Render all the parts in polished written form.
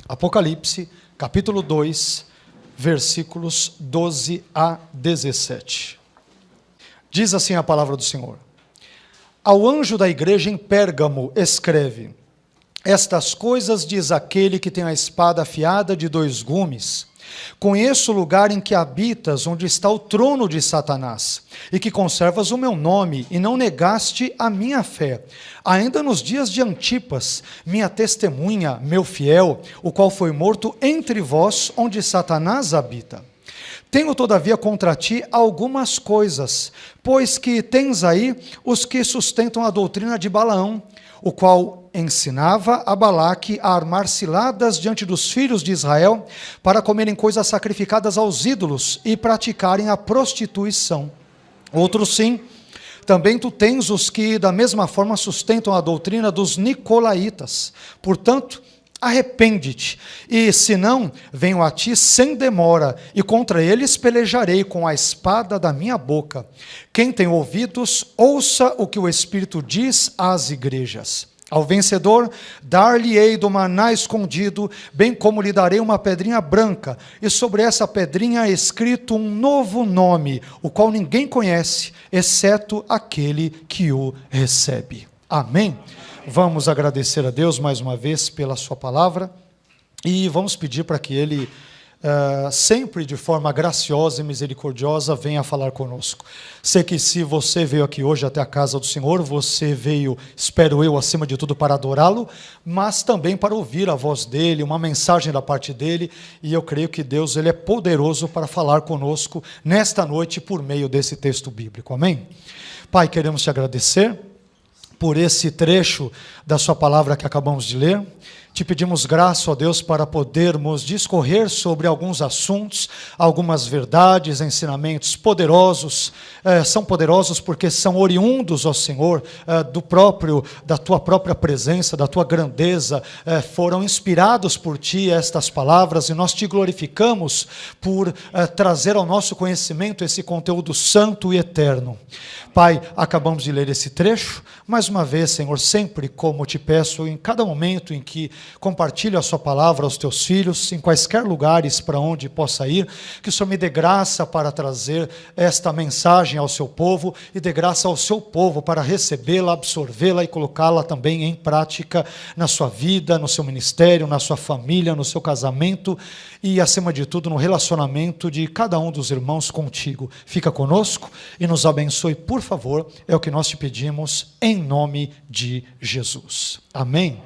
Apocalipse, capítulo 2, versículos 12 a 17. Diz assim a palavra do Senhor: Ao anjo da igreja em Pérgamo escreve: Estas coisas diz aquele que tem a espada afiada de 2 gumes. Conheço o lugar em que habitas, onde está o trono de Satanás, e que conservas o meu nome, e não negaste a minha fé, ainda nos dias de Antipas, minha testemunha, meu fiel, o qual foi morto entre vós, onde Satanás habita. Tenho, todavia, contra ti algumas coisas, pois que tens aí os que sustentam a doutrina de Balaão, o qual ensinava a Balaque a armar ciladas diante dos filhos de Israel para comerem coisas sacrificadas aos ídolos e praticarem a prostituição. Outros sim, também tu tens os que da mesma forma sustentam a doutrina dos nicolaítas. Portanto, arrepende-te, e se não, venho a ti sem demora, e contra eles pelejarei com a espada da minha boca. Quem tem ouvidos, ouça o que o Espírito diz às igrejas. Ao vencedor, dar-lhe-ei do maná escondido, bem como lhe darei uma pedrinha branca, e sobre essa pedrinha é escrito um novo nome, o qual ninguém conhece, exceto aquele que o recebe. Amém? Vamos agradecer a Deus mais uma vez pela sua palavra e vamos pedir para que Ele, sempre de forma graciosa e misericordiosa, venha falar conosco. Sei que se você veio aqui hoje até a casa do Senhor, você veio, espero eu, acima de tudo para adorá-lo, mas também para ouvir a voz dEle, uma mensagem da parte dEle, e eu creio que Deus Ele é poderoso para falar conosco nesta noite por meio desse texto bíblico. Amém? Pai, queremos te agradecer por esse trecho da sua palavra que acabamos de ler. Te pedimos graça, ó Deus, para podermos discorrer sobre alguns assuntos, algumas verdades, ensinamentos poderosos. São poderosos porque são oriundos, ó Senhor, da tua própria presença, da tua grandeza. Foram inspirados por ti estas palavras e nós te glorificamos por trazer ao nosso conhecimento esse conteúdo santo e eterno. Pai, acabamos de ler esse trecho, mais uma vez, Senhor, sempre como te peço, em cada momento em que compartilho a sua palavra aos teus filhos, em quaisquer lugares para onde possa ir, que o Senhor me dê graça para trazer esta mensagem ao seu povo e dê graça ao seu povo para recebê-la, absorvê-la e colocá-la também em prática na sua vida, no seu ministério, na sua família, no seu casamento e, acima de tudo, no relacionamento de cada um dos irmãos contigo. Fica conosco e nos abençoe, por favor, é o que nós te pedimos, em nome de Jesus. Amém?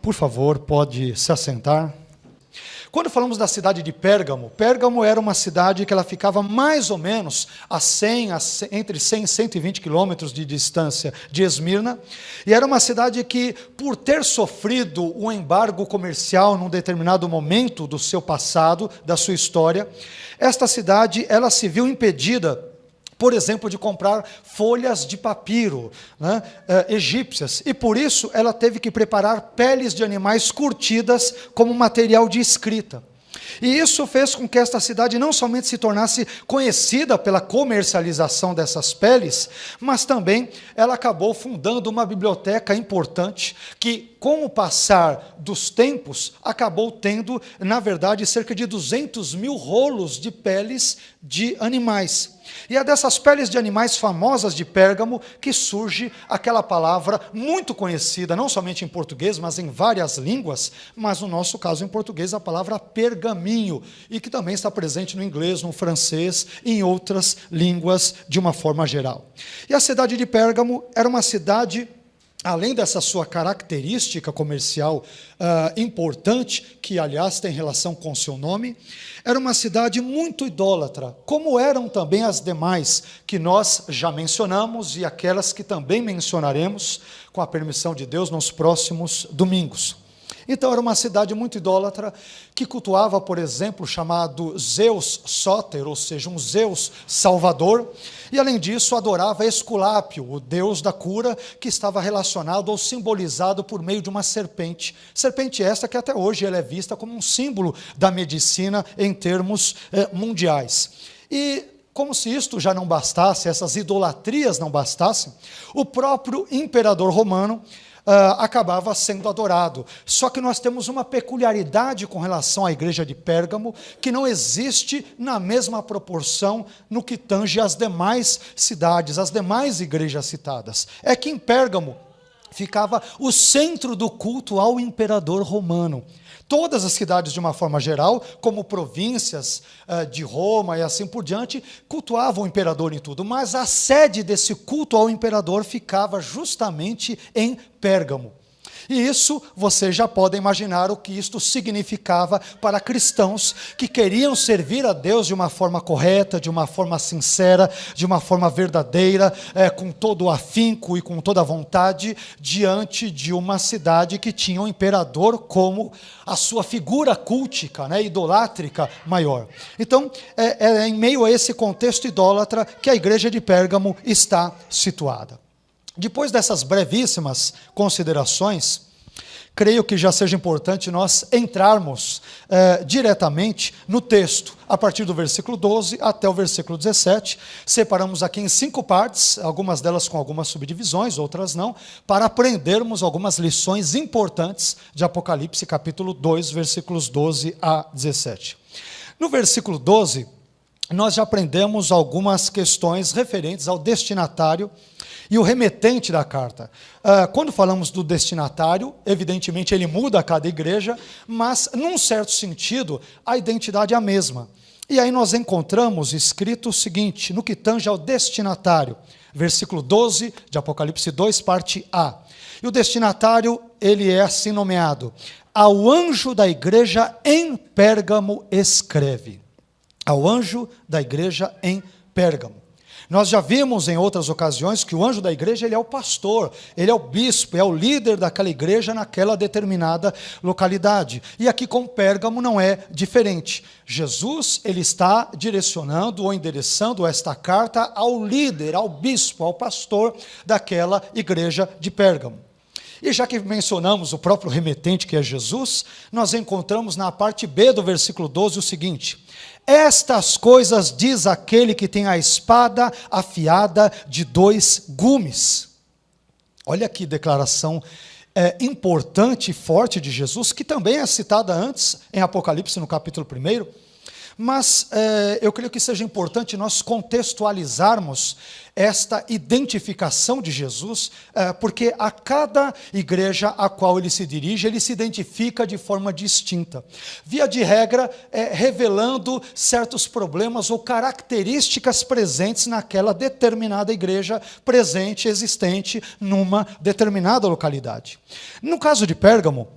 Por favor, pode se assentar. Quando falamos da cidade de Pérgamo, Pérgamo era uma cidade que ela ficava mais ou menos entre 100 e 120 quilômetros de distância de Esmirna, e era uma cidade que, por ter sofrido um embargo comercial num determinado momento do seu passado, da sua história, esta cidade ela se viu impedida, por exemplo, de comprar folhas de papiro, egípcias, e por isso ela teve que preparar peles de animais curtidas como material de escrita. E isso fez com que esta cidade não somente se tornasse conhecida pela comercialização dessas peles, mas também ela acabou fundando uma biblioteca importante que, com o passar dos tempos, acabou tendo, na verdade, cerca de 200 mil rolos de peles de animais. E é dessas peles de animais famosas de Pérgamo que surge aquela palavra muito conhecida, não somente em português, mas em várias línguas, mas no nosso caso em português a palavra pergaminho, e que também está presente no inglês, no francês e em outras línguas de uma forma geral. E a cidade de Pérgamo era uma cidade, além dessa sua característica comercial importante, que aliás tem relação com seu nome, era uma cidade muito idólatra, como eram também as demais que nós já mencionamos e aquelas que também mencionaremos, com a permissão de Deus, nos próximos domingos. Então era uma cidade muito idólatra, que cultuava, por exemplo, o chamado Zeus Sóter, ou seja, um Zeus Salvador, e além disso adorava Esculápio, o deus da cura, que estava relacionado ou simbolizado por meio de uma serpente. Serpente esta que até hoje ela é vista como um símbolo da medicina em termos mundiais. E como se isto já não bastasse, essas idolatrias não bastassem, o próprio imperador romano acabava sendo adorado. Só que nós temos uma peculiaridade com relação à igreja de Pérgamo, que não existe na mesma proporção no que tange às demais cidades, as demais igrejas citadas. É que em Pérgamo ficava o centro do culto ao imperador romano. Todas as cidades, de uma forma geral, como províncias de Roma e assim por diante, cultuavam o imperador em tudo, mas a sede desse culto ao imperador ficava justamente em Pérgamo. E isso, vocês já podem imaginar o que isto significava para cristãos que queriam servir a Deus de uma forma correta, de uma forma sincera, de uma forma verdadeira, com todo o afinco e com toda a vontade, diante de uma cidade que tinha o imperador como a sua figura cultica, idolátrica maior. Então, é em meio a esse contexto idólatra que a igreja de Pérgamo está situada. Depois dessas brevíssimas considerações, creio que já seja importante nós entrarmos diretamente no texto, a partir do versículo 12 até o versículo 17. Separamos aqui em 5 partes, algumas delas com algumas subdivisões, outras não, para aprendermos algumas lições importantes de Apocalipse, capítulo 2, versículos 12 a 17. No versículo 12, nós já aprendemos algumas questões referentes ao destinatário e o remetente da carta. Quando falamos do destinatário, evidentemente ele muda a cada igreja, mas, num certo sentido, a identidade é a mesma. E aí nós encontramos escrito o seguinte, no que tange ao destinatário, versículo 12 de Apocalipse 2, parte A. E o destinatário, ele é assim nomeado: ao anjo da igreja em Pérgamo escreve. Ao anjo da igreja em Pérgamo. Nós já vimos em outras ocasiões que o anjo da igreja, ele é o pastor, ele é o bispo, é o líder daquela igreja naquela determinada localidade. E aqui com Pérgamo não é diferente. Jesus, ele está direcionando ou endereçando esta carta ao líder, ao bispo, ao pastor daquela igreja de Pérgamo. E já que mencionamos o próprio remetente, que é Jesus, nós encontramos na parte B do versículo 12 o seguinte: estas coisas diz aquele que tem a espada afiada de 2 gumes. Olha que declaração importante e forte de Jesus, que também é citada antes em Apocalipse, no capítulo 1. Mas eu creio que seja importante nós contextualizarmos esta identificação de Jesus, porque a cada igreja a qual ele se dirige, ele se identifica de forma distinta. Via de regra, revelando certos problemas ou características presentes naquela determinada igreja presente, existente numa determinada localidade. No caso de Pérgamo,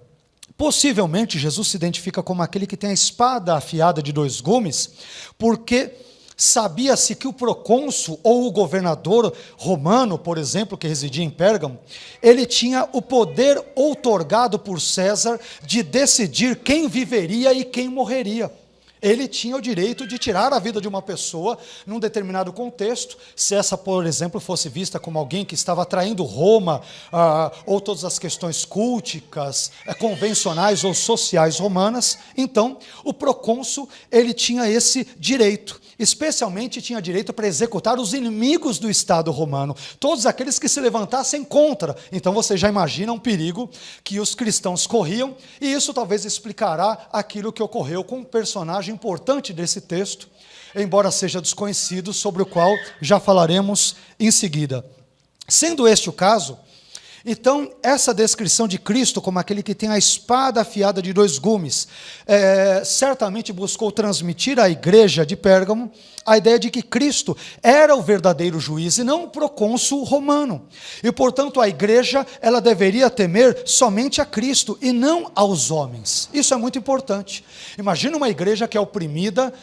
possivelmente Jesus se identifica como aquele que tem a espada afiada de 2 gumes, porque sabia-se que o procônsul ou o governador romano, por exemplo, que residia em Pérgamo, ele tinha o poder outorgado por César de decidir quem viveria e quem morreria. Ele tinha o direito de tirar a vida de uma pessoa num determinado contexto, se essa, por exemplo, fosse vista como alguém que estava traindo Roma, ou todas as questões culticas, convencionais ou sociais romanas. Então, o procônsul, ele tinha esse direito. Especialmente tinha direito para executar os inimigos do Estado romano, todos aqueles que se levantassem contra. Então você já imagina um perigo que os cristãos corriam, e isso talvez explicará aquilo que ocorreu com um personagem importante desse texto, embora seja desconhecido, sobre o qual já falaremos em seguida. Sendo este o caso, então, essa descrição de Cristo como aquele que tem a espada afiada de 2 gumes, certamente buscou transmitir à igreja de Pérgamo a ideia de que Cristo era o verdadeiro juiz e não o procônsul romano. E, portanto, a igreja, ela deveria temer somente a Cristo e não aos homens. Isso é muito importante. Imagina uma igreja que é oprimida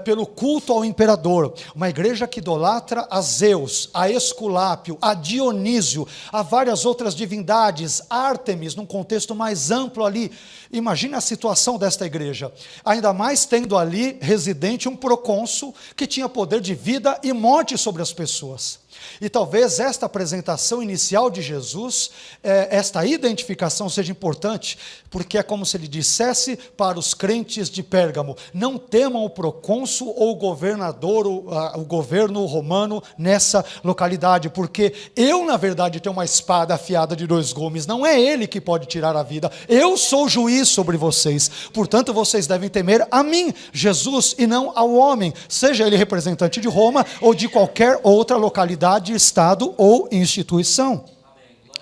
pelo culto ao imperador, uma igreja que idolatra a Zeus, a Esculápio, a Dionísio, a várias outras divindades, Ártemis, num contexto mais amplo ali. Imagina a situação desta igreja, ainda mais tendo ali residente um procônsul que tinha poder de vida e morte sobre as pessoas. E talvez esta apresentação inicial de Jesus, esta identificação seja importante, porque é como se ele dissesse para os crentes de Pérgamo: não temam o procônsul ou o governador, o governo romano nessa localidade, porque eu, na verdade, tenho uma espada afiada de 2 gumes, não é ele que pode tirar a vida, eu sou juiz sobre vocês, portanto vocês devem temer a mim, Jesus, e não ao homem, seja ele representante de Roma ou de qualquer outra localidade, estado ou instituição.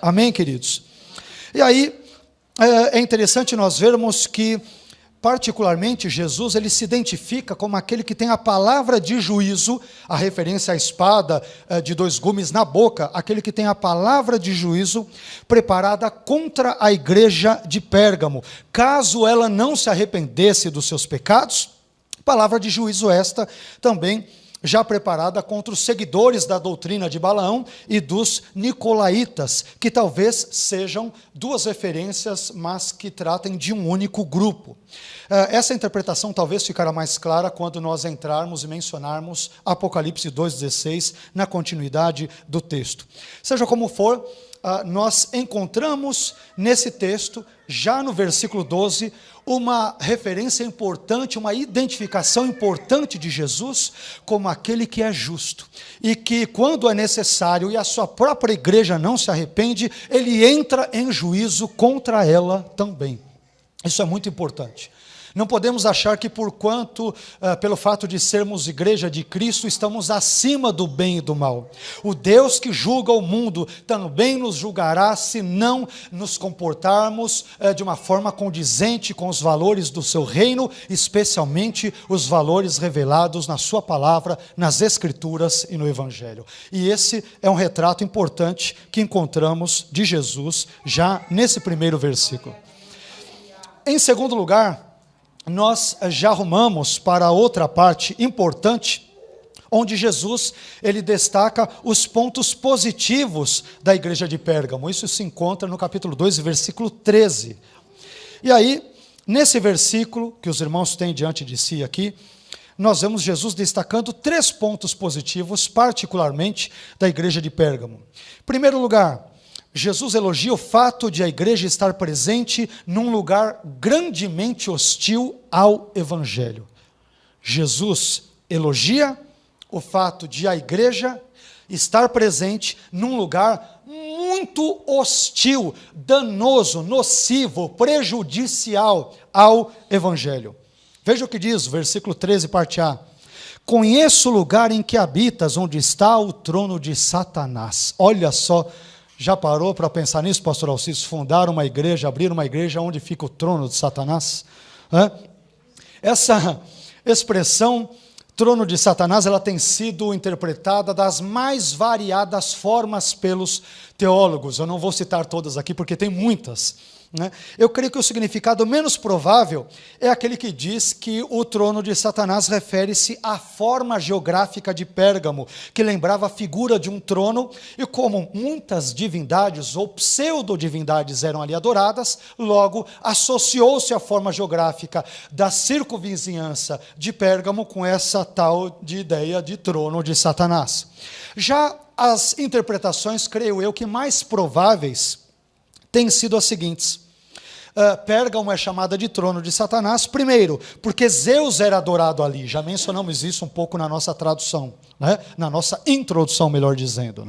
Amém, queridos? E aí, é interessante nós vermos que, particularmente, Jesus, ele se identifica como aquele que tem a palavra de juízo, a referência à espada de 2 gumes na boca, aquele que tem a palavra de juízo preparada contra a igreja de Pérgamo, caso ela não se arrependesse dos seus pecados. Palavra de juízo esta também já preparada contra os seguidores da doutrina de Balaão e dos nicolaítas, que talvez sejam 2 referências, mas que tratem de um único grupo. Essa interpretação talvez ficará mais clara quando nós entrarmos e mencionarmos Apocalipse 2,16 na continuidade do texto. Seja como for, nós encontramos nesse texto, já no versículo 12, uma referência importante, uma identificação importante de Jesus como aquele que é justo, e que quando é necessário e a sua própria igreja não se arrepende, ele entra em juízo contra ela também. Isso é muito importante. Não podemos achar que pelo fato de sermos igreja de Cristo, estamos acima do bem e do mal. O Deus que julga o mundo também nos julgará se não nos comportarmos de uma forma condizente com os valores do seu reino, especialmente os valores revelados na sua palavra, nas Escrituras e no Evangelho. E esse é um retrato importante que encontramos de Jesus já nesse primeiro versículo. Em segundo lugar, nós já arrumamos para outra parte importante, onde Jesus ele destaca os pontos positivos da igreja de Pérgamo. Isso se encontra no capítulo 2, versículo 13. E aí, nesse versículo que os irmãos têm diante de si aqui, nós vemos Jesus destacando 3 pontos positivos, particularmente da igreja de Pérgamo. Em primeiro lugar, Jesus elogia o fato de a igreja estar presente num lugar grandemente hostil ao Evangelho. Jesus elogia o fato de a igreja estar presente num lugar muito hostil, danoso, nocivo, prejudicial ao Evangelho. Veja o que diz o versículo 13, parte A. Conheço o lugar em que habitas, onde está o trono de Satanás. Olha só. Já parou para pensar nisso, pastor Alciso? Fundar uma igreja, abrir uma igreja onde fica o trono de Satanás? Essa expressão, trono de Satanás, ela tem sido interpretada das mais variadas formas pelos teólogos. Eu não vou citar todas aqui, porque tem muitas. Eu creio que o significado menos provável é aquele que diz que o trono de Satanás refere-se à forma geográfica de Pérgamo, que lembrava a figura de um trono, e como muitas divindades ou pseudo-divindades eram ali adoradas, logo associou-se a forma geográfica da circunvizinhança de Pérgamo com essa tal de ideia de trono de Satanás. Já as interpretações, creio eu, que mais prováveis têm sido as seguintes. Pérgamo é chamada de trono de Satanás, primeiro, porque Zeus era adorado ali, já mencionamos isso um pouco na nossa tradução, na nossa introdução, melhor dizendo.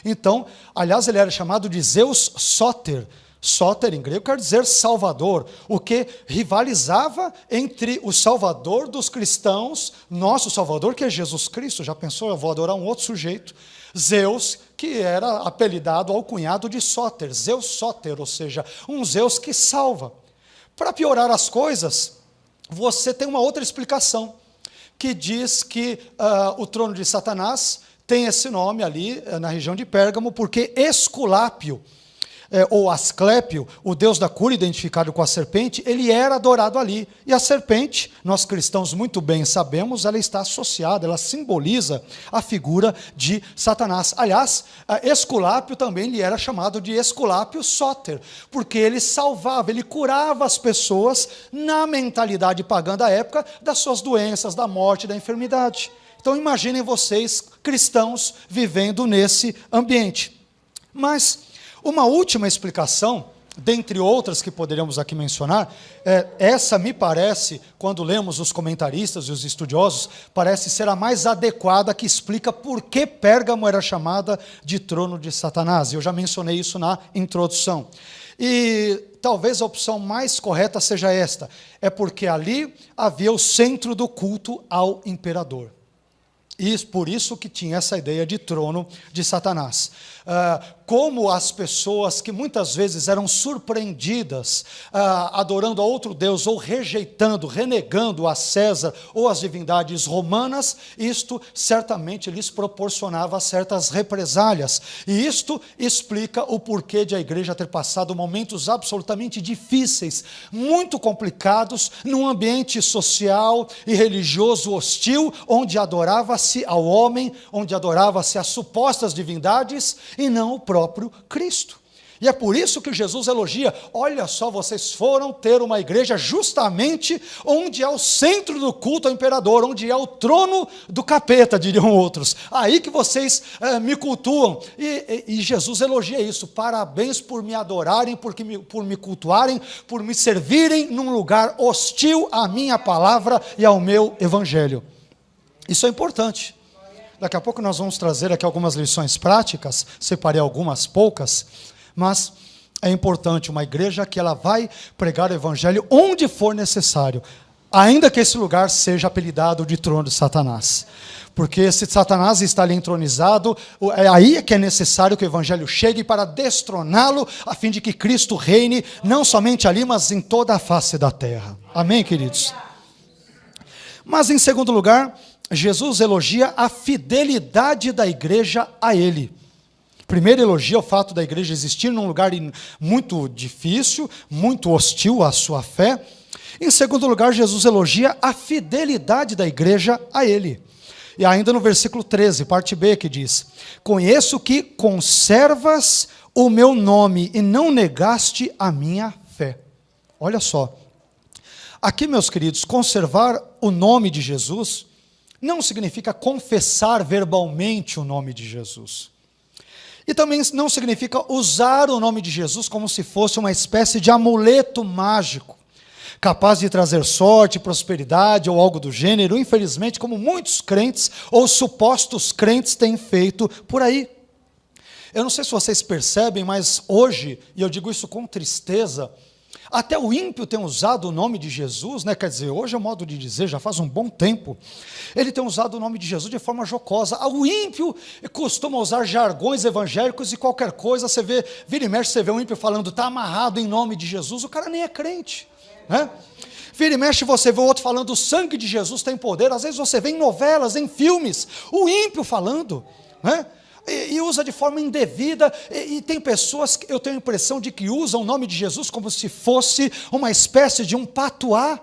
Então, aliás, ele era chamado de Zeus Sóter. Sóter, em grego, quer dizer salvador, o que rivalizava entre o salvador dos cristãos, nosso salvador, que é Jesus Cristo. Já pensou, eu vou adorar um outro sujeito? Zeus, que era apelidado ao cunhado de Sóter, Zeus Sóter, ou seja, um Zeus que salva. Para piorar as coisas, você tem uma outra explicação, que diz que o trono de Satanás tem esse nome ali na região de Pérgamo, porque Esculápio, ou Asclépio, o deus da cura identificado com a serpente, ele era adorado ali. E a serpente, nós cristãos muito bem sabemos, ela está associada, ela simboliza a figura de Satanás. Aliás, Esculápio também lhe era chamado de Esculápio Sóter, porque ele salvava, ele curava as pessoas na mentalidade pagã da época das suas doenças, da morte, da enfermidade. Então imaginem vocês cristãos vivendo nesse ambiente. Mas uma última explicação, dentre outras que poderíamos aqui mencionar, essa me parece, quando lemos os comentaristas e os estudiosos, parece ser a mais adequada, que explica por que Pérgamo era chamada de trono de Satanás. Eu já mencionei isso na introdução. E talvez a opção mais correta seja esta: é porque ali havia o centro do culto ao imperador. E por isso que tinha essa ideia de trono de Satanás. Como as pessoas que muitas vezes eram surpreendidas adorando a outro Deus, ou rejeitando, renegando a César ou as divindades romanas, isto certamente lhes proporcionava certas represálias. E isto explica o porquê de a igreja ter passado momentos absolutamente difíceis, muito complicados, num ambiente social e religioso hostil, onde adorava-se ao homem, onde adorava-se as supostas divindades e não o próprio Cristo. E é por isso que Jesus elogia: olha só, vocês foram ter uma igreja justamente onde é o centro do culto ao imperador, onde é o trono do capeta, diriam outros. Aí que vocês me cultuam. E Jesus elogia isso: parabéns por me adorarem, por me cultuarem, por me servirem num lugar hostil à minha palavra e ao meu evangelho. Isso é importante. Daqui a pouco nós vamos trazer aqui algumas lições práticas, separei algumas poucas, mas é importante uma igreja que ela vai pregar o evangelho onde for necessário, ainda que esse lugar seja apelidado de trono de Satanás. Porque se Satanás está ali entronizado, é aí que é necessário que o evangelho chegue para destroná-lo, a fim de que Cristo reine, não somente ali, mas em toda a face da terra. Amém, queridos? Mas em segundo lugar, Jesus elogia a fidelidade da igreja a Ele. Primeiro, elogia o fato da igreja existir num lugar muito difícil, muito hostil à sua fé. Em segundo lugar, Jesus elogia a fidelidade da igreja a Ele. E ainda no versículo 13, parte B, que diz: conheço que conservas o meu nome e não negaste a minha fé. Olha só. Aqui, meus queridos, conservar o nome de Jesus não significa confessar verbalmente o nome de Jesus. E também não significa usar o nome de Jesus como se fosse uma espécie de amuleto mágico, capaz de trazer sorte, prosperidade ou algo do gênero, infelizmente, como muitos crentes ou supostos crentes têm feito por aí. Eu não sei se vocês percebem, mas hoje, e eu digo isso com tristeza, até o ímpio tem usado o nome de Jesus, né? Quer dizer, hoje é o modo de dizer, já faz um bom tempo, ele tem usado o nome de Jesus de forma jocosa. O ímpio costuma usar jargões evangélicos e qualquer coisa, você vê, vira e mexe, você vê um ímpio falando, está amarrado em nome de Jesus, o cara nem é crente, né? Vira e mexe, você vê o outro falando, o sangue de Jesus tem poder. Às vezes você vê em novelas, em filmes, o ímpio falando, né? E usa de forma indevida, e tem pessoas que eu tenho a impressão de que usam o nome de Jesus como se fosse uma espécie de um patuá.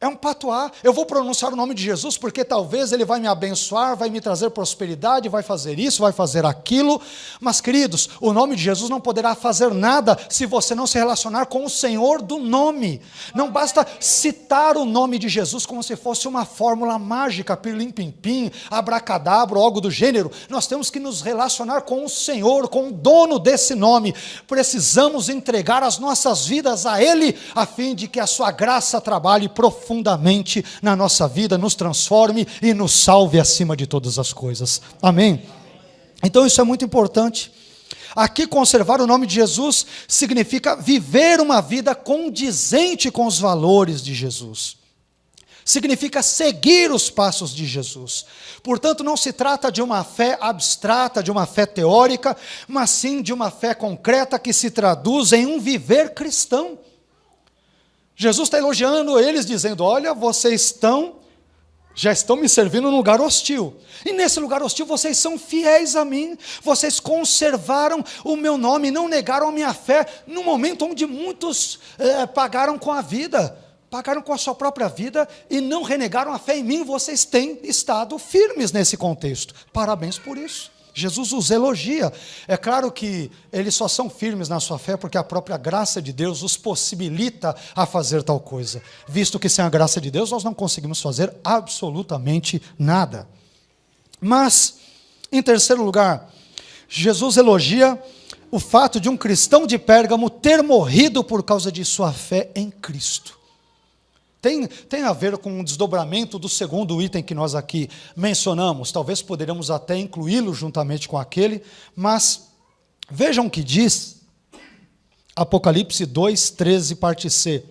É um patuá. Eu vou pronunciar o nome de Jesus porque talvez Ele vai me abençoar, vai me trazer prosperidade, vai fazer isso, vai fazer aquilo. Mas, queridos, o nome de Jesus não poderá fazer nada se você não se relacionar com o Senhor do nome. Não basta citar o nome de Jesus como se fosse uma fórmula mágica, pirlim-pim-pim, abracadabra ou algo do gênero. Nós temos que nos relacionar com o Senhor, com o dono desse nome. Precisamos entregar as nossas vidas a Ele, a fim de que a sua graça trabalhe profundamente na nossa vida, nos transforme e nos salve acima de todas as coisas. Amém? Então isso é muito importante. Aqui conservar o nome de Jesus significa viver uma vida condizente com os valores de Jesus. Significa seguir os passos de Jesus. Portanto, não se trata de uma fé abstrata, de uma fé teórica, mas sim de uma fé concreta que se traduz em um viver cristão. Jesus está elogiando eles, dizendo, olha, vocês já estão me servindo num lugar hostil. E nesse lugar hostil vocês são fiéis a mim. Vocês conservaram o meu nome, não negaram a minha fé, num momento onde muitos pagaram com a vida, pagaram com a sua própria vida e não renegaram a fé em mim. Vocês têm estado firmes nesse contexto. Parabéns por isso. Jesus os elogia. É claro que eles só são firmes na sua fé porque a própria graça de Deus os possibilita a fazer tal coisa, visto que sem a graça de Deus nós não conseguimos fazer absolutamente nada. Mas Em terceiro lugar, Jesus elogia o fato de um cristão de Pérgamo ter morrido por causa de sua fé em Cristo. Tem a ver com um desdobramento do segundo item que nós aqui mencionamos. Talvez poderíamos até incluí-lo juntamente com aquele, mas vejam o que diz Apocalipse 2, 13, parte C.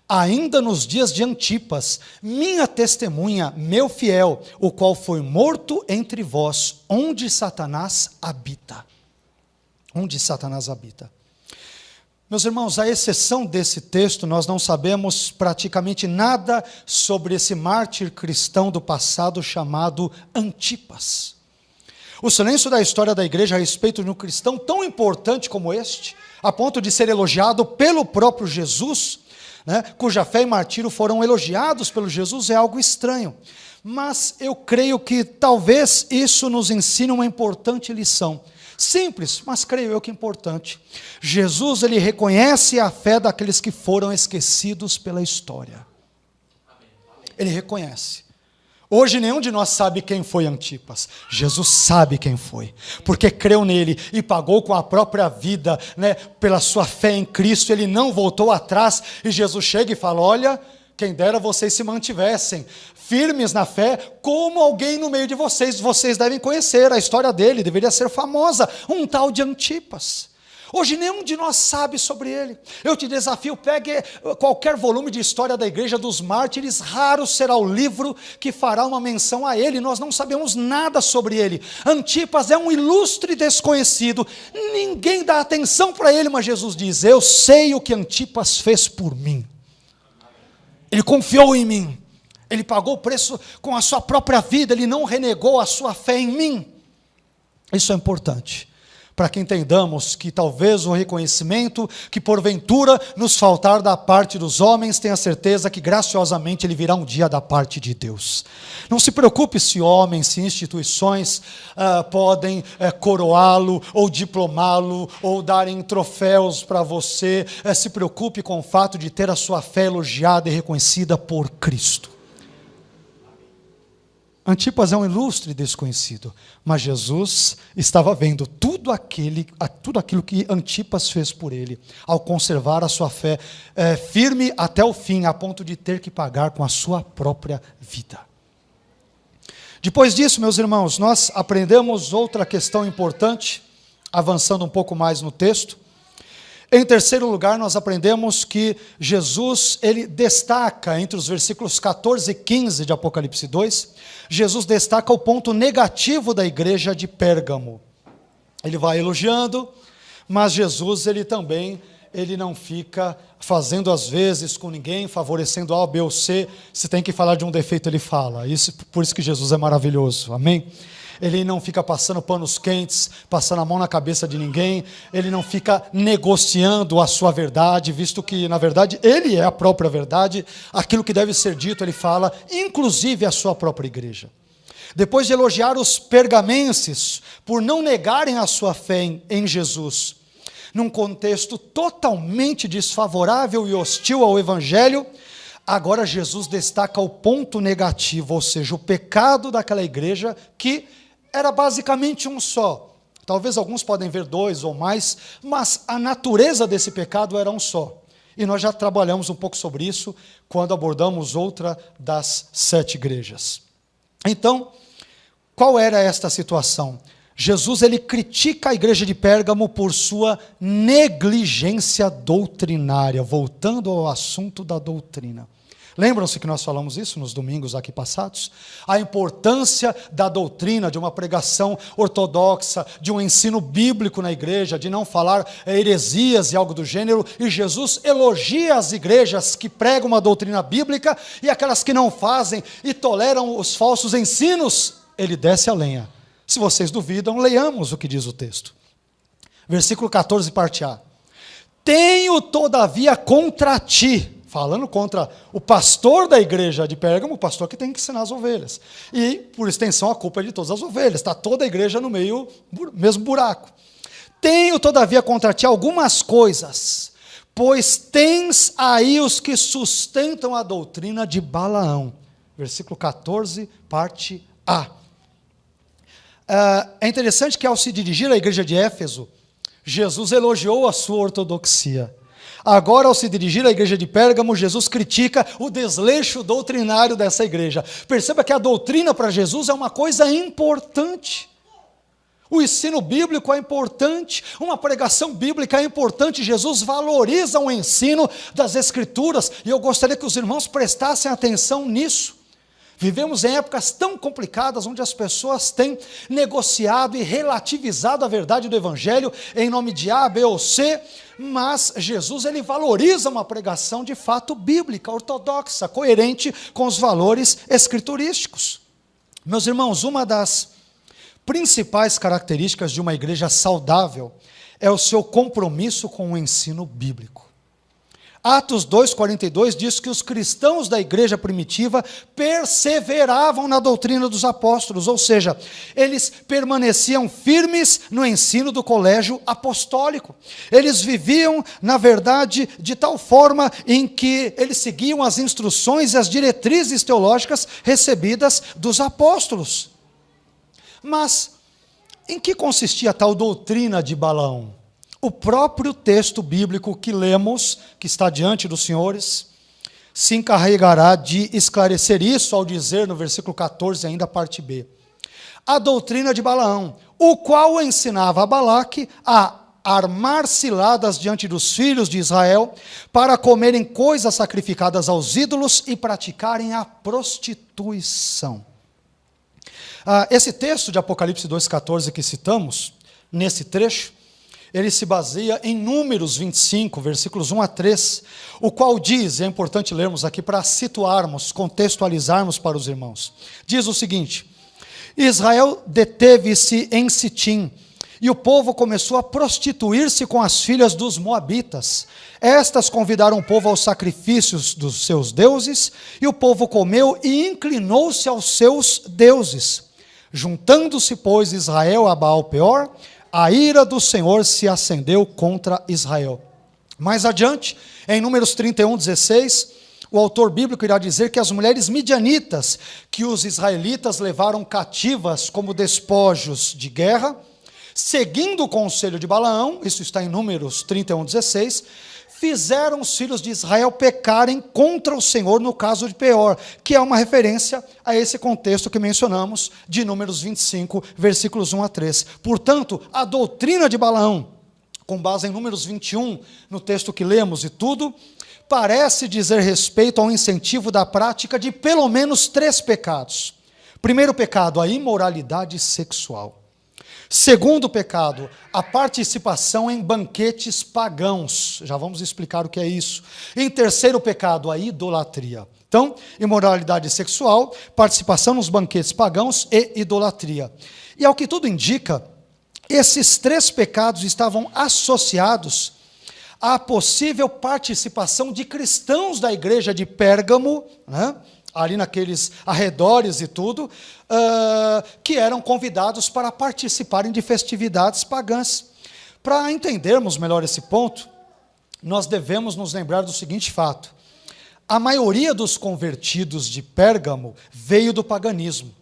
Ainda nos dias de Antipas, minha testemunha, meu fiel, o qual foi morto entre vós, onde Satanás habita. Onde Satanás habita. Meus irmãos, à exceção desse texto, nós não sabemos praticamente nada sobre esse mártir cristão do passado chamado Antipas. O silêncio da história da igreja a respeito de um cristão tão importante como este, a ponto de ser elogiado pelo próprio Jesus, né, cuja fé e martírio foram elogiados pelo Jesus, é algo estranho. Mas eu creio que talvez isso nos ensine uma importante lição. Simples, mas creio eu que importante. Jesus, ele reconhece a fé daqueles que foram esquecidos pela história. Ele reconhece. Hoje nenhum de nós sabe quem foi Antipas. Jesus sabe quem foi, porque creu nele e pagou com a própria vida, né, pela sua fé em Cristo. Ele não voltou atrás e Jesus chega e fala: olha, quem dera vocês se mantivessem firmes na fé, como alguém no meio de vocês. Vocês devem conhecer a história dele, deveria ser famosa, um tal de Antipas. Hoje nenhum de nós sabe sobre ele. Eu te desafio, pegue qualquer volume de história da igreja dos mártires, raro será o livro que fará uma menção a ele. Nós não sabemos nada sobre ele. Antipas é um ilustre desconhecido, ninguém dá atenção para ele, mas Jesus diz: eu sei o que Antipas fez por mim. Ele confiou em mim. Ele pagou o preço com a sua própria vida, ele não renegou a sua fé em mim. Isso é importante, para que entendamos que talvez o reconhecimento que porventura nos faltar da parte dos homens, tenha certeza que graciosamente ele virá um dia da parte de Deus. Não se preocupe se homens, se instituições podem coroá-lo, ou diplomá-lo, ou darem troféus para você. Se preocupe com o fato de ter a sua fé elogiada e reconhecida por Cristo. Antipas é um ilustre desconhecido, mas Jesus estava vendo tudo aquilo que Antipas fez por ele, ao conservar a sua fé firme até o fim, a ponto de ter que pagar com a sua própria vida. Depois disso, meus irmãos, nós aprendemos outra questão importante, avançando um pouco mais no texto. Em terceiro lugar, nós aprendemos que Jesus, ele destaca, entre os versículos 14 e 15 de Apocalipse 2, Jesus destaca o ponto negativo da igreja de Pérgamo. Ele vai elogiando, mas Jesus, ele não fica fazendo às vezes com ninguém, favorecendo A, B ou C. Se tem que falar de um defeito, ele fala. Por isso que Jesus é maravilhoso, amém? Ele não fica passando panos quentes, passando a mão na cabeça de ninguém. Ele não fica negociando a sua verdade, visto que, na verdade, ele é a própria verdade. Aquilo que deve ser dito, ele fala, inclusive a sua própria igreja. Depois de elogiar os pergamenses por não negarem a sua fé em Jesus, num contexto totalmente desfavorável e hostil ao evangelho, agora Jesus destaca o ponto negativo, ou seja, o pecado daquela igreja que era basicamente um só. Talvez alguns podem ver dois ou mais, mas a natureza desse pecado era um só. E nós já trabalhamos um pouco sobre isso quando abordamos outra das 7 igrejas. Então, qual era esta situação? Jesus, ele critica a igreja de Pérgamo por sua negligência doutrinária, voltando ao assunto da doutrina. Lembram-se que nós falamos isso nos domingos aqui passados? A importância da doutrina, de uma pregação ortodoxa, de um ensino bíblico na igreja, de não falar heresias e algo do gênero, e Jesus elogia as igrejas que pregam uma doutrina bíblica e aquelas que não fazem e toleram os falsos ensinos, ele desce a lenha. Se vocês duvidam, leiamos o que diz o texto. Versículo 14, parte A. Tenho todavia contra ti, falando contra o pastor da igreja de Pérgamo, o pastor que tem que ensinar as ovelhas. E, por extensão, a culpa é de todas as ovelhas. Está toda a igreja no mesmo buraco. Tenho, todavia, contra ti algumas coisas, pois tens aí os que sustentam a doutrina de Balaão. Versículo 14, parte A. É interessante que ao se dirigir à igreja de Éfeso, Jesus elogiou a sua ortodoxia. Agora, ao se dirigir à igreja de Pérgamo, Jesus critica o desleixo doutrinário dessa igreja. Perceba que a doutrina para Jesus é uma coisa importante. O ensino bíblico é importante, uma pregação bíblica é importante. Jesus valoriza o ensino das Escrituras, e eu gostaria que os irmãos prestassem atenção nisso. Vivemos em épocas tão complicadas, onde as pessoas têm negociado e relativizado a verdade do Evangelho em nome de A, B ou C, mas Jesus, ele valoriza uma pregação de fato bíblica, ortodoxa, coerente com os valores escriturísticos. Meus irmãos, uma das principais características de uma igreja saudável é o seu compromisso com o ensino bíblico. Atos 2,42 diz que os cristãos da igreja primitiva perseveravam na doutrina dos apóstolos, ou seja, eles permaneciam firmes no ensino do colégio apostólico. Eles viviam, na verdade, de tal forma em que eles seguiam as instruções e as diretrizes teológicas recebidas dos apóstolos. Mas em que consistia tal doutrina de Balaão? O próprio texto bíblico que lemos, que está diante dos senhores, se encarregará de esclarecer isso ao dizer no versículo 14, ainda a parte B. A doutrina de Balaão, o qual ensinava a Balaque a armar ciladas diante dos filhos de Israel para comerem coisas sacrificadas aos ídolos e praticarem a prostituição. Esse texto de Apocalipse 2,14 que citamos, nesse trecho, ele se baseia em Números 25, versículos 1 a 3, o qual diz, é importante lermos aqui para situarmos, contextualizarmos para os irmãos. Diz o seguinte: Israel deteve-se em Sitim, e o povo começou a prostituir-se com as filhas dos moabitas. Estas convidaram o povo aos sacrifícios dos seus deuses, e o povo comeu e inclinou-se aos seus deuses. Juntando-se, pois, Israel a Baal-peor, a ira do Senhor se acendeu contra Israel. Mais adiante, em Números 31:16, o autor bíblico irá dizer que as mulheres midianitas, que os israelitas levaram cativas como despojos de guerra, seguindo o conselho de Balaão, isso está em Números 31:16, fizeram os filhos de Israel pecarem contra o Senhor no caso de Peor, que é uma referência a esse contexto que mencionamos de Números 25, versículos 1 a 3. Portanto, a doutrina de Balaão, com base em Números 21, no texto que lemos e tudo, parece dizer respeito ao incentivo da prática de pelo menos 3 pecados. Primeiro pecado, a imoralidade sexual. Segundo pecado, a participação em banquetes pagãos. Já vamos explicar o que é isso. Em terceiro pecado, a idolatria. Então, imoralidade sexual, participação nos banquetes pagãos e idolatria. E ao que tudo indica, esses 3 pecados estavam associados à possível participação de cristãos da igreja de Pérgamo, né? Ali naqueles arredores e tudo, que eram convidados para participarem de festividades pagãs. Para entendermos melhor esse ponto, nós devemos nos lembrar do seguinte fato: a maioria dos convertidos de Pérgamo veio do paganismo.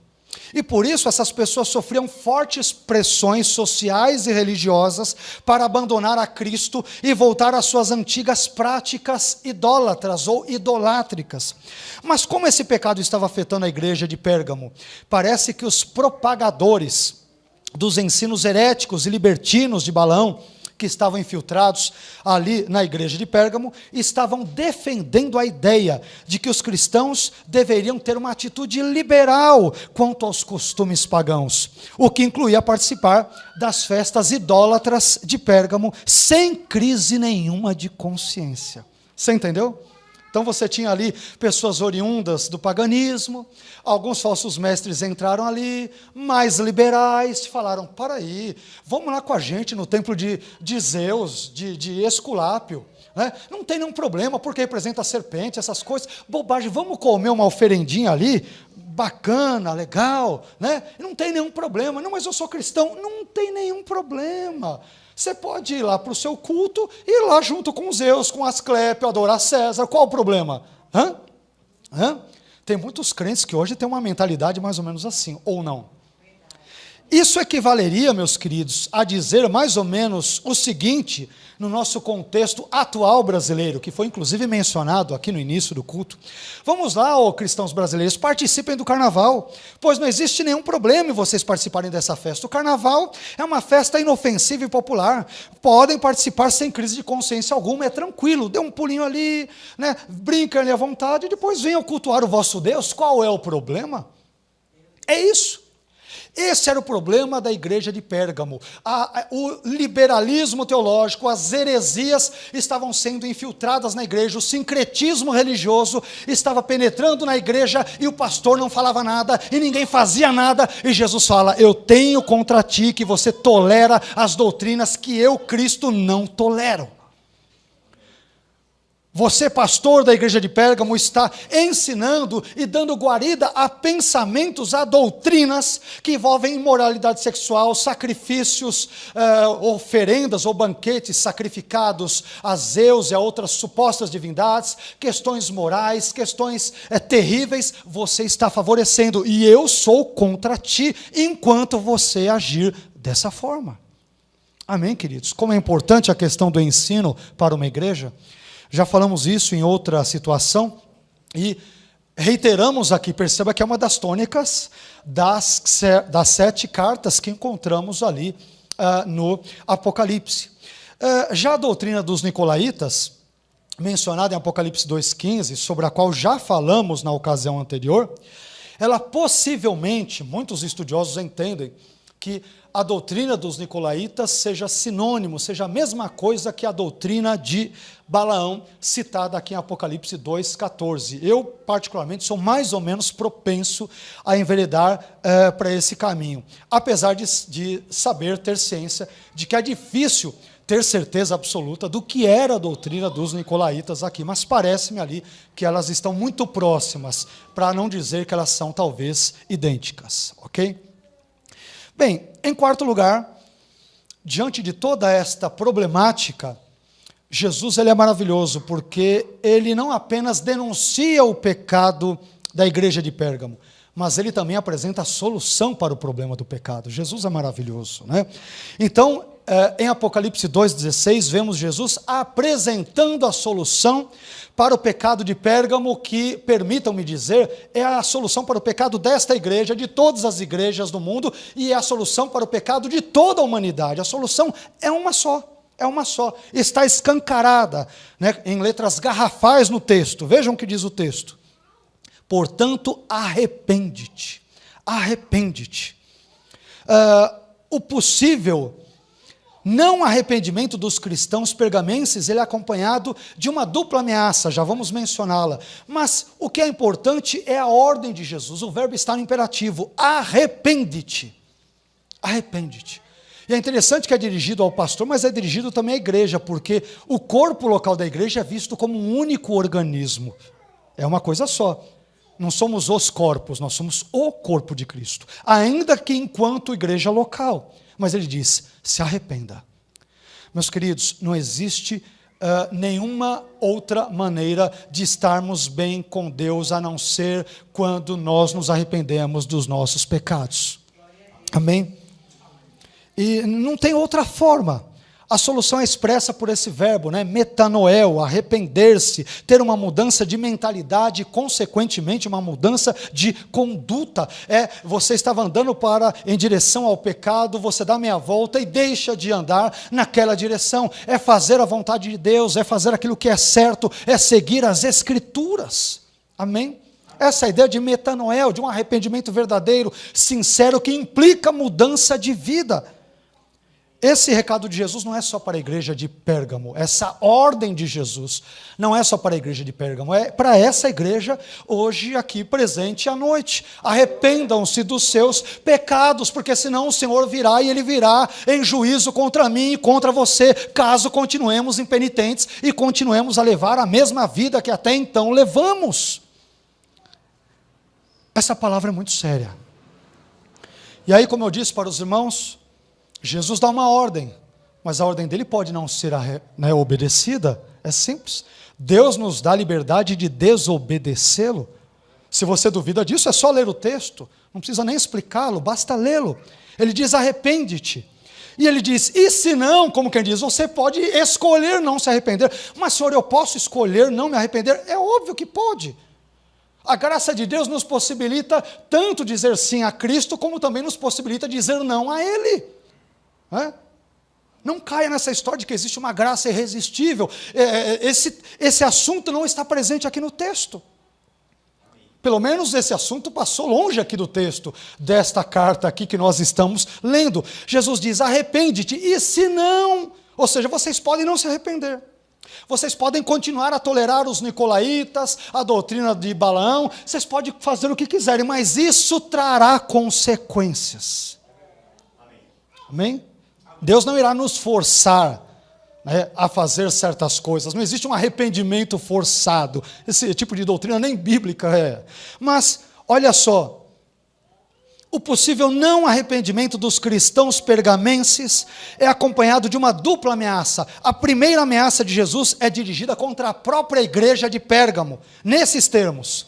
E por isso essas pessoas sofriam fortes pressões sociais e religiosas para abandonar a Cristo e voltar às suas antigas práticas idólatras ou idolátricas. Mas como esse pecado estava afetando a igreja de Pérgamo? Parece que os propagadores dos ensinos heréticos e libertinos de Balaão, que estavam infiltrados ali na igreja de Pérgamo, estavam defendendo a ideia de que os cristãos deveriam ter uma atitude liberal quanto aos costumes pagãos, o que incluía participar das festas idólatras de Pérgamo sem crise nenhuma de consciência. Você entendeu? Então você tinha ali pessoas oriundas do paganismo, alguns falsos mestres entraram ali, mais liberais, falaram: para aí, vamos lá com a gente no templo de Zeus, de Esculápio, né? Não tem nenhum problema, porque representa a serpente, essas coisas, bobagem, vamos comer uma oferendinha ali, bacana, legal, né? Não tem nenhum problema. Não, mas eu sou cristão. Não tem nenhum problema. Você pode ir lá para o seu culto e ir lá junto com Zeus, com Asclépio, adorar César. Qual o problema? Tem muitos crentes que hoje têm uma mentalidade mais ou menos assim, ou não. Isso equivaleria, meus queridos, a dizer mais ou menos o seguinte, no nosso contexto atual brasileiro, que foi inclusive mencionado aqui no início do culto. Vamos lá, ó cristãos brasileiros, participem do carnaval, pois não existe nenhum problema em vocês participarem dessa festa. O carnaval é uma festa inofensiva e popular, podem participar sem crise de consciência alguma, é tranquilo, dê um pulinho ali, né? Brinquem ali à vontade, e depois venham cultuar o vosso Deus. Qual é o problema? É isso. Esse era o problema da igreja de Pérgamo. O liberalismo teológico, as heresias estavam sendo infiltradas na igreja, o sincretismo religioso estava penetrando na igreja e o pastor não falava nada e ninguém fazia nada. E Jesus fala: eu tenho contra ti que você tolera as doutrinas que eu, Cristo, não tolero. Você, pastor da igreja de Pérgamo, está ensinando e dando guarida a pensamentos, a doutrinas que envolvem imoralidade sexual, sacrifícios, oferendas ou banquetes sacrificados a Zeus e a outras supostas divindades, questões morais, questões terríveis. Você está favorecendo e eu sou contra ti enquanto você agir dessa forma. Amém, queridos? Como é importante a questão do ensino para uma igreja. Já falamos isso em outra situação e reiteramos aqui, perceba que é uma das tônicas das 7 cartas que encontramos ali no Apocalipse. Já a doutrina dos nicolaítas, mencionada em Apocalipse 2,15, sobre a qual já falamos na ocasião anterior, ela possivelmente, muitos estudiosos entendem que a doutrina dos nicolaítas seja sinônimo, seja a mesma coisa que a doutrina de Balaão, citada aqui em Apocalipse 2,14. Eu, particularmente, sou mais ou menos propenso a enveredar para esse caminho, apesar de saber, ter ciência, de que é difícil ter certeza absoluta do que era a doutrina dos nicolaítas aqui, mas parece-me ali que elas estão muito próximas, para não dizer que elas são talvez idênticas, ok? Bem, em quarto lugar, diante de toda esta problemática, Jesus ele é maravilhoso, porque ele não apenas denuncia o pecado da igreja de Pérgamo, mas ele também apresenta a solução para o problema do pecado. Jesus é maravilhoso, né? Então, em Apocalipse 2,16, vemos Jesus apresentando a solução para o pecado de Pérgamo, que, permitam-me dizer, é a solução para o pecado desta igreja, de todas as igrejas do mundo, e é a solução para o pecado de toda a humanidade. A solução é uma só. É uma só, está escancarada, né, em letras garrafais no texto. Vejam o que diz o texto. Portanto, arrepende-te. Arrepende-te. O possível não arrependimento dos cristãos pergamenses, ele é acompanhado de uma dupla ameaça, já vamos mencioná-la. Mas o que é importante é a ordem de Jesus, o verbo está no imperativo, arrepende-te. Arrepende-te. E é interessante que é dirigido ao pastor, mas é dirigido também à igreja, porque o corpo local da igreja é visto como um único organismo. É uma coisa só. Não somos os corpos, nós somos o corpo de Cristo. Ainda que enquanto igreja local. Mas ele diz, se arrependa. Meus queridos, não existe nenhuma outra maneira de estarmos bem com Deus, a não ser quando nós nos arrependemos dos nossos pecados. Amém? E não tem outra forma. A solução é expressa por esse verbo, né? Metanoel, arrepender-se, ter uma mudança de mentalidade e, consequentemente, uma mudança de conduta. Você estava andando em direção ao pecado, você dá meia volta e deixa de andar naquela direção. É fazer a vontade de Deus, é fazer aquilo que é certo, é seguir as Escrituras. Amém? Essa é a ideia de metanoel, de um arrependimento verdadeiro, sincero, que implica mudança de vida. Esse recado de Jesus não é só para a igreja de Pérgamo, essa ordem de Jesus não é só para a igreja de Pérgamo, é para essa igreja hoje aqui presente à noite. Arrependam-se dos seus pecados, porque senão o Senhor virá e Ele virá em juízo contra mim e contra você, caso continuemos impenitentes e continuemos a levar a mesma vida que até então levamos. Essa palavra é muito séria. E aí, como eu disse para os irmãos, Jesus dá uma ordem, mas a ordem dele pode não ser obedecida, é simples. Deus nos dá a liberdade de desobedecê-lo. Se você duvida disso, é só ler o texto, não precisa nem explicá-lo, basta lê-lo. Ele diz: arrepende-te. E ele diz: e se não, como quem diz, você pode escolher não se arrepender. Mas, Senhor, eu posso escolher não me arrepender? É óbvio que pode. A graça de Deus nos possibilita tanto dizer sim a Cristo, como também nos possibilita dizer não a Ele. Não caia nessa história de que existe uma graça irresistível. Esse assunto não está presente aqui no texto. Pelo menos esse assunto passou longe aqui do texto, desta carta aqui que nós estamos lendo. Jesus diz: arrepende-te, e se não, ou seja, vocês podem não se arrepender. Vocês podem continuar a tolerar os nicolaítas, a doutrina de Balaão, vocês podem fazer o que quiserem, mas isso trará consequências. Amém? Deus não irá nos forçar, né, a fazer certas coisas. Não existe um arrependimento forçado. Esse tipo de doutrina nem bíblica é. Mas, olha só, o possível não arrependimento dos cristãos pergamenses é acompanhado de uma dupla ameaça. A primeira ameaça de Jesus é dirigida contra a própria igreja de Pérgamo, nesses termos: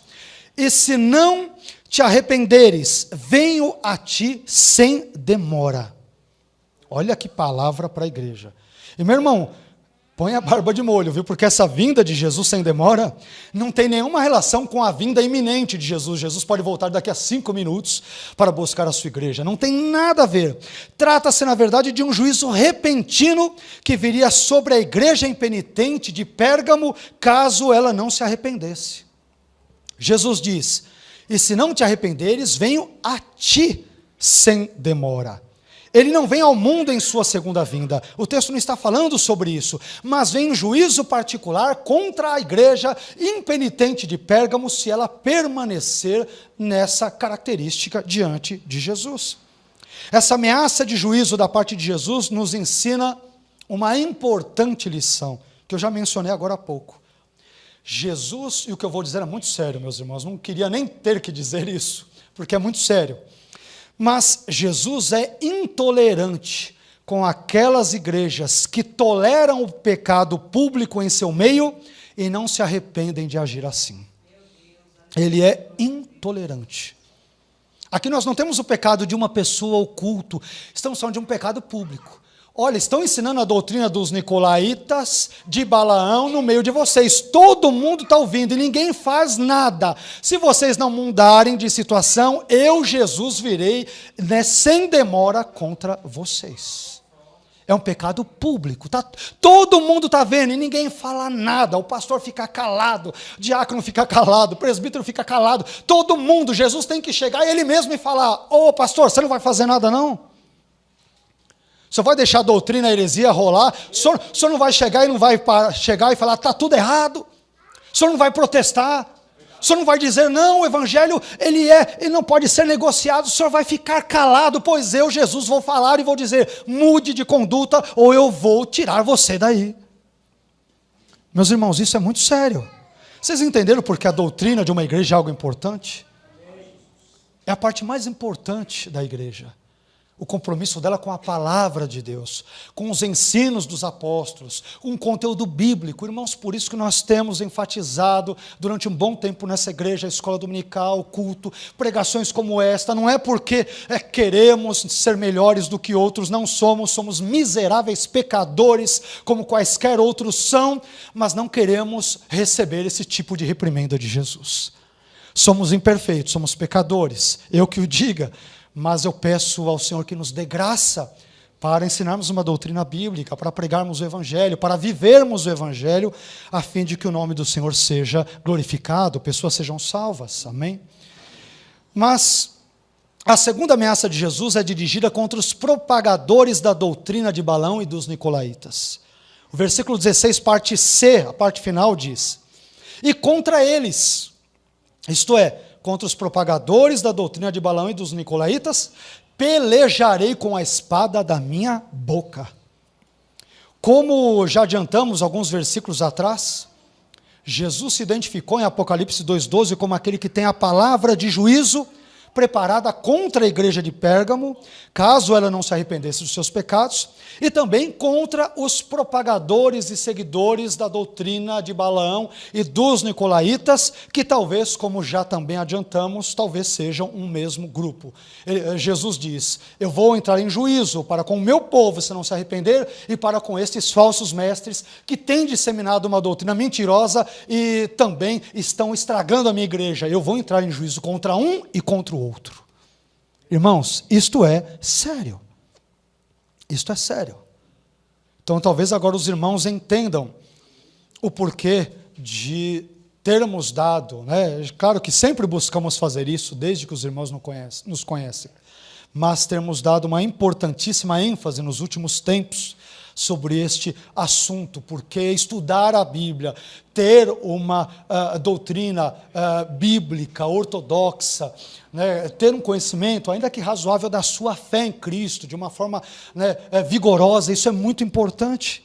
e se não te arrependeres, venho a ti sem demora. Olha que palavra para a igreja. E meu irmão, põe a barba de molho, viu? Porque essa vinda de Jesus sem demora não tem nenhuma relação com a vinda iminente de Jesus. Jesus pode voltar daqui a 5 minutos para buscar a sua igreja. Não tem nada a ver. Trata-se, na verdade, de um juízo repentino que viria sobre a igreja impenitente de Pérgamo, caso ela não se arrependesse. Jesus diz: e se não te arrependeres, venho a ti sem demora. Ele não vem ao mundo em sua segunda vinda. O texto não está falando sobre isso, mas vem um juízo particular contra a igreja impenitente de Pérgamo, se ela permanecer nessa característica diante de Jesus. Essa ameaça de juízo da parte de Jesus nos ensina uma importante lição, que eu já mencionei agora há pouco. Jesus, e o que eu vou dizer é muito sério, meus irmãos, não queria nem ter que dizer isso, porque é muito sério. Mas Jesus é intolerante com aquelas igrejas que toleram o pecado público em seu meio e não se arrependem de agir assim. Ele é intolerante. Aqui nós não temos o pecado de uma pessoa oculto, estamos falando de um pecado público. Olha, estão ensinando a doutrina dos nicolaítas, de Balaão, no meio de vocês. Todo mundo está ouvindo e ninguém faz nada. Se vocês não mudarem de situação, eu, Jesus, virei, né, sem demora contra vocês. É um pecado público. Todo mundo está vendo e ninguém fala nada. O pastor fica calado, o diácono fica calado, o presbítero fica calado. Todo mundo, Jesus tem que chegar ele mesmo e falar: ô pastor, você não vai fazer nada não? O senhor vai deixar a doutrina, a heresia rolar? O senhor não vai chegar e não vai chegar e falar: está tudo errado? O senhor não vai protestar? O senhor não vai dizer: não, o evangelho ele não pode ser negociado? O senhor vai ficar calado, pois eu, Jesus, vou falar e vou dizer: mude de conduta ou eu vou tirar você daí. Meus irmãos, isso é muito sério. Vocês entenderam porque a doutrina de uma igreja é algo importante? É a parte mais importante da igreja. O compromisso dela com a palavra de Deus, com os ensinos dos apóstolos, com o conteúdo bíblico. Irmãos, por isso que nós temos enfatizado durante um bom tempo nessa igreja, a escola dominical, o culto, pregações como esta. Não é porque queremos ser melhores do que outros, não somos miseráveis pecadores, como quaisquer outros são, mas não queremos receber esse tipo de reprimenda de Jesus. Somos imperfeitos, somos pecadores, eu que o diga. Mas eu peço ao Senhor que nos dê graça para ensinarmos uma doutrina bíblica, para pregarmos o Evangelho, para vivermos o Evangelho, a fim de que o nome do Senhor seja glorificado, pessoas sejam salvas, amém? Mas a segunda ameaça de Jesus é dirigida contra os propagadores da doutrina de Balaão e dos nicolaítas. O versículo 16, parte C, a parte final diz: e contra eles, isto é, contra os propagadores da doutrina de Balaão e dos nicolaítas, pelejarei com a espada da minha boca. Como já adiantamos alguns versículos atrás, Jesus se identificou em Apocalipse 2,12 como aquele que tem a palavra de juízo preparada contra a igreja de Pérgamo, caso ela não se arrependesse dos seus pecados, e também contra os propagadores e seguidores da doutrina de Balaão e dos nicolaítas, que talvez, como já também adiantamos, talvez sejam um mesmo grupo. Jesus diz: eu vou entrar em juízo para com o meu povo, se não se arrepender, e para com estes falsos mestres que têm disseminado uma doutrina mentirosa e também estão estragando a minha igreja. Eu vou entrar em juízo contra um e contra o outro. Irmãos, isto é sério. Isto é sério. Então, talvez agora os irmãos entendam o porquê de termos dado, né? Claro que sempre buscamos fazer isso, desde que os irmãos nos conhecem, mas termos dado uma importantíssima ênfase nos últimos tempos sobre este assunto, porque estudar a Bíblia, ter uma doutrina bíblica, ortodoxa, né, ter um conhecimento, ainda que razoável, da sua fé em Cristo, de uma forma, né, vigorosa, isso é muito importante.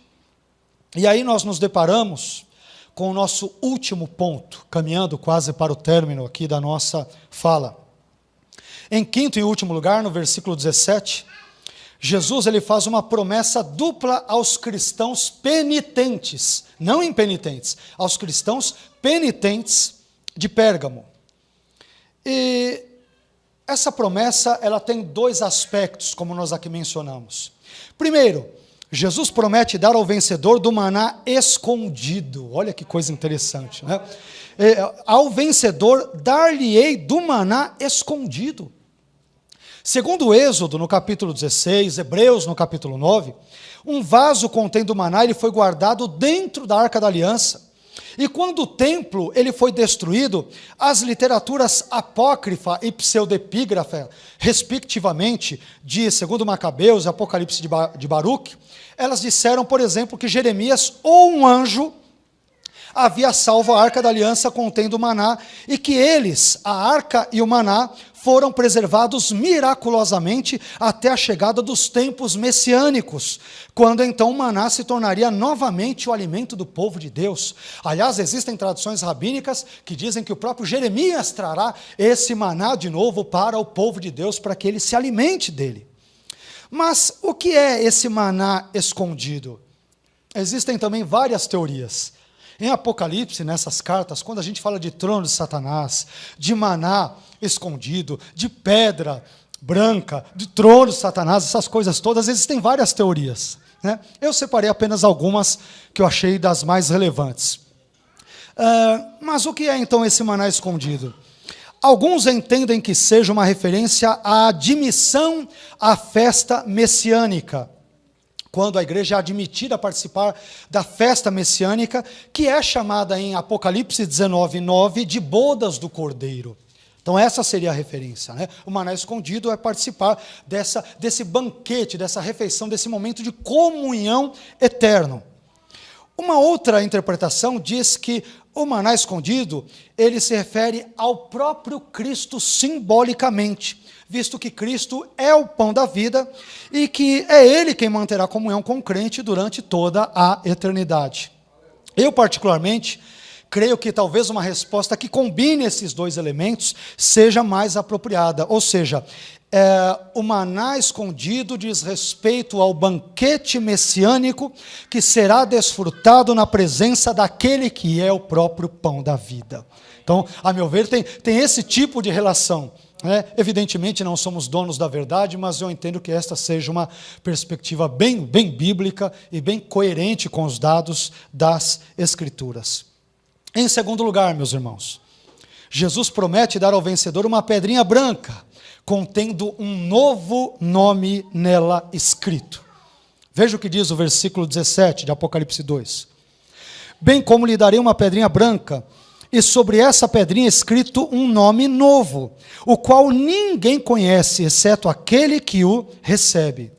E aí nós nos deparamos com o nosso último ponto, caminhando quase para o término aqui da nossa fala. Em quinto e último lugar, no versículo 17, Jesus ele faz uma promessa dupla aos cristãos penitentes, não impenitentes, aos cristãos penitentes de Pérgamo. E essa promessa ela tem dois aspectos, como nós aqui mencionamos. Primeiro, Jesus promete dar ao vencedor do maná escondido. Olha que coisa interessante, né? Ao vencedor dar-lhe-ei do maná escondido. Segundo o Êxodo, no capítulo 16, Hebreus, no capítulo 9, um vaso contendo maná, ele foi guardado dentro da Arca da Aliança. E quando o templo ele foi destruído, as literaturas apócrifa e pseudepígrafa, respectivamente, de 2 Macabeus e Apocalipse de Baruque, elas disseram, por exemplo, que Jeremias ou um anjo havia salvo a Arca da Aliança contendo o maná, e que eles, a arca e o maná, foram preservados miraculosamente até a chegada dos tempos messiânicos, quando então o maná se tornaria novamente o alimento do povo de Deus. Aliás, existem traduções rabínicas que dizem que o próprio Jeremias trará esse maná de novo para o povo de Deus, para que ele se alimente dele. Mas o que é esse maná escondido? Existem também várias teorias. Em Apocalipse, nessas cartas, quando a gente fala de trono de Satanás, de maná escondido, de pedra branca, de trono de Satanás, essas coisas todas, existem várias teorias, né? Eu separei apenas algumas que eu achei das mais relevantes. Mas o que é então esse maná escondido? Alguns entendem que seja uma referência à admissão à festa messiânica, quando a igreja é admitida a participar da festa messiânica, que é chamada em Apocalipse 19:9 de bodas do Cordeiro. Então essa seria a referência, né? O maná escondido é participar desse banquete, dessa refeição, desse momento de comunhão eterno. Uma outra interpretação diz que o maná escondido, ele se refere ao próprio Cristo simbolicamente, visto que Cristo é o pão da vida e que é Ele quem manterá comunhão com o crente durante toda a eternidade. Eu, particularmente, creio que talvez uma resposta que combine esses dois elementos seja mais apropriada, ou seja, o maná escondido diz respeito ao banquete messiânico que será desfrutado na presença daquele que é o próprio pão da vida. Então, a meu ver, tem esse tipo de relação. Evidentemente não somos donos da verdade, mas eu entendo que esta seja uma perspectiva bem bíblica e bem coerente com os dados das Escrituras. Em segundo lugar, meus irmãos, Jesus promete dar ao vencedor uma pedrinha branca, contendo um novo nome nela escrito. Veja o que diz o versículo 17 de Apocalipse 2. Bem como lhe darei uma pedrinha branca, e sobre essa pedrinha escrito um nome novo, o qual ninguém conhece, exceto aquele que o recebe.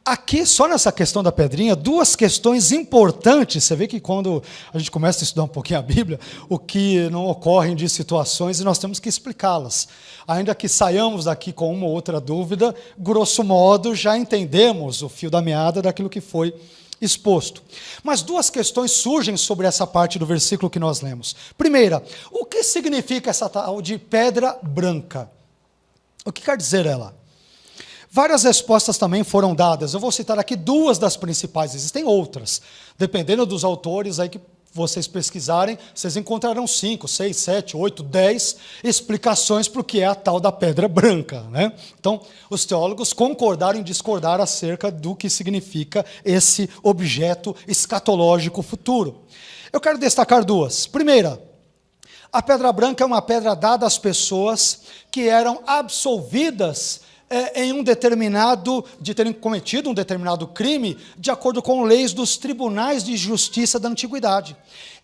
Aqui, só nessa questão da pedrinha, duas questões importantes. Você vê que quando a gente começa a estudar um pouquinho a Bíblia, o que não ocorrem de situações e nós temos que explicá-las. Ainda que saiamos daqui com uma ou outra dúvida, grosso modo já entendemos o fio da meada daquilo que foi exposto. Mas duas questões surgem sobre essa parte do versículo que nós lemos. Primeira, o que significa essa tal de pedra branca? O que quer dizer ela? Várias respostas também foram dadas. Eu vou citar aqui duas das principais, existem outras. Dependendo dos autores aí que vocês pesquisarem, vocês encontrarão 5, 6, 7, 8, 10 explicações para o que é a tal da pedra branca, né? Então, os teólogos concordaram em discordar acerca do que significa esse objeto escatológico futuro. Eu quero destacar duas. Primeira, a pedra branca é uma pedra dada às pessoas que eram absolvidas de terem cometido um determinado crime, de acordo com leis dos tribunais de justiça da antiguidade.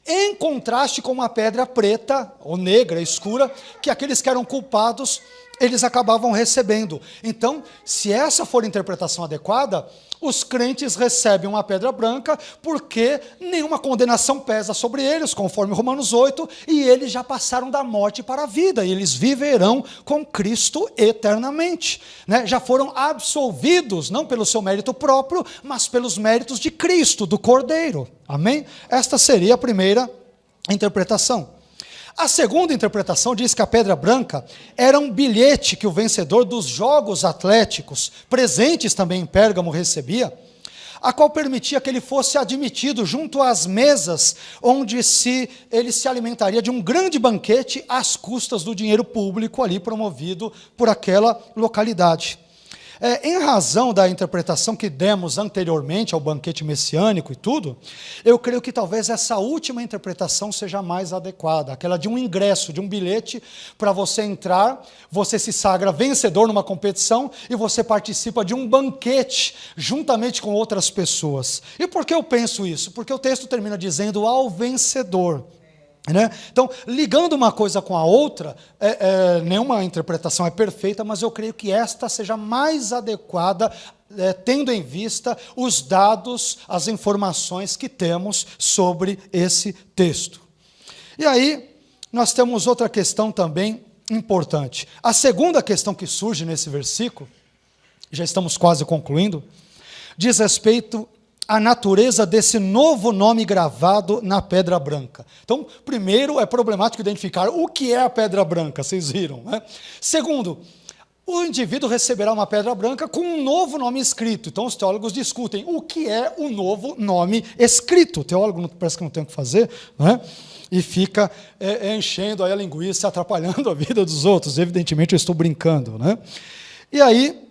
Em contraste com uma pedra preta, ou negra, escura, que aqueles que eram culpados, eles acabavam recebendo. Então, se essa for a interpretação adequada, os crentes recebem uma pedra branca porque nenhuma condenação pesa sobre eles, conforme Romanos 8, e eles já passaram da morte para a vida, e eles viverão com Cristo eternamente, né? Já foram absolvidos, não pelo seu mérito próprio, mas pelos méritos de Cristo, do Cordeiro. Amém? Esta seria a primeira interpretação. A segunda interpretação diz que a pedra branca era um bilhete que o vencedor dos jogos atléticos, presentes também em Pérgamo, recebia, a qual permitia que ele fosse admitido junto às mesas onde ele se alimentaria de um grande banquete às custas do dinheiro público ali promovido por aquela localidade. Em razão da interpretação que demos anteriormente ao banquete messiânico e tudo, eu creio que talvez essa última interpretação seja mais adequada, aquela de um ingresso, de um bilhete para você entrar, você se sagra vencedor numa competição e você participa de um banquete juntamente com outras pessoas. E por que eu penso isso? Porque o texto termina dizendo ao vencedor. Né? Então, ligando uma coisa com a outra, nenhuma interpretação é perfeita, mas eu creio que esta seja mais adequada, tendo em vista os dados, as informações que temos sobre esse texto. E aí, nós temos outra questão também importante. A segunda questão que surge nesse versículo, já estamos quase concluindo, diz respeito a natureza desse novo nome gravado na pedra branca. Então, primeiro, é problemático identificar o que é a pedra branca, vocês viram, né? Segundo, o indivíduo receberá uma pedra branca com um novo nome escrito. Então, os teólogos discutem o que é o novo nome escrito. O teólogo parece que não tem o que fazer, né? E fica enchendo aí a linguiça, atrapalhando a vida dos outros. Evidentemente, eu estou brincando, né? E aí,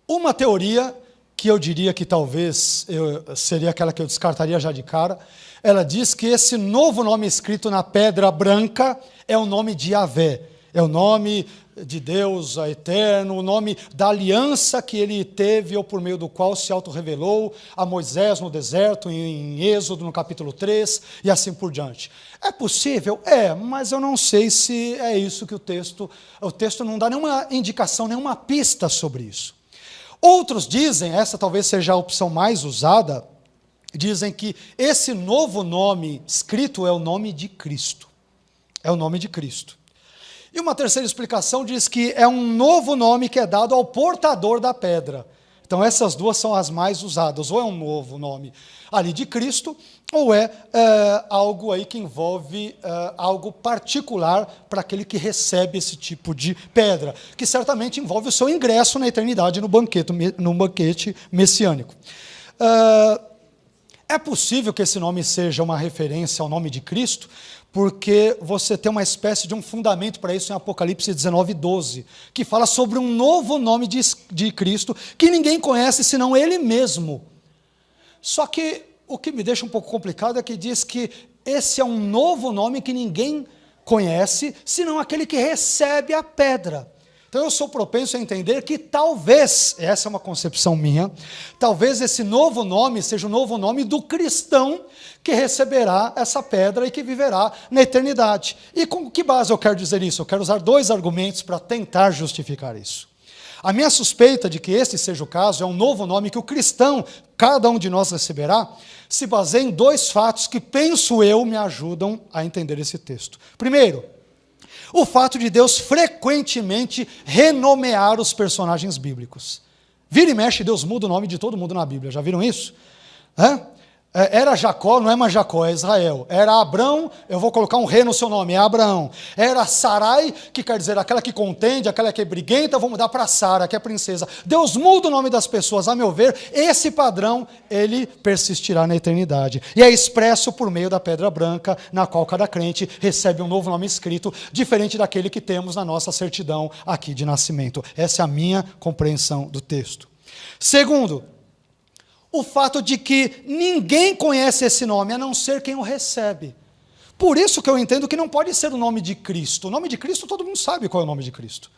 uma teoria que eu diria que talvez seria aquela que eu descartaria já de cara, ela diz que esse novo nome escrito na pedra branca é o nome de Yahvé, é o nome de Deus eterno, o nome da aliança que ele teve ou por meio do qual se autorrevelou a Moisés no deserto, em Êxodo, no capítulo 3, e assim por diante. É possível? Mas eu não sei se é isso que o texto não dá nenhuma indicação, nenhuma pista sobre isso. Outros dizem, essa talvez seja a opção mais usada, dizem que esse novo nome escrito é o nome de Cristo. É o nome de Cristo. E uma terceira explicação diz que é um novo nome que é dado ao portador da pedra. Então essas duas são as mais usadas, ou é um novo nome ali de Cristo, ou é algo aí que envolve algo particular para aquele que recebe esse tipo de pedra, que certamente envolve o seu ingresso na eternidade no banquete messiânico. É possível que esse nome seja uma referência ao nome de Cristo, porque você tem uma espécie de um fundamento para isso em Apocalipse 19:12, que fala sobre um novo nome de Cristo, que ninguém conhece senão Ele mesmo. Só que o que me deixa um pouco complicado é que diz que esse é um novo nome que ninguém conhece, senão aquele que recebe a pedra. Então eu sou propenso a entender que talvez, essa é uma concepção minha, talvez esse novo nome seja o novo nome do cristão que receberá essa pedra e que viverá na eternidade. E com que base eu quero dizer isso? Eu quero usar dois argumentos para tentar justificar isso. A minha suspeita de que este seja o caso é um novo nome que o cristão, cada um de nós receberá, se baseia em dois fatos que, penso eu, me ajudam a entender esse texto. Primeiro, o fato de Deus frequentemente renomear os personagens bíblicos. Vira e mexe, Deus muda o nome de todo mundo na Bíblia. Já viram isso? Era Jacó, não é mais Jacó, é Israel. Era Abrão, eu vou colocar um rei no seu nome, é Abraão. Era Sarai, que quer dizer aquela que contende, aquela que é briguenta, vou mudar para Sara, que é princesa. Deus muda o nome das pessoas, a meu ver, esse padrão, ele persistirá na eternidade. E é expresso por meio da pedra branca, na qual cada crente recebe um novo nome escrito, diferente daquele que temos na nossa certidão aqui de nascimento. Essa é a minha compreensão do texto. Segundo, o fato de que ninguém conhece esse nome, a não ser quem o recebe. Por isso que eu entendo que não pode ser o nome de Cristo. O nome de Cristo, todo mundo sabe qual é o nome de Cristo.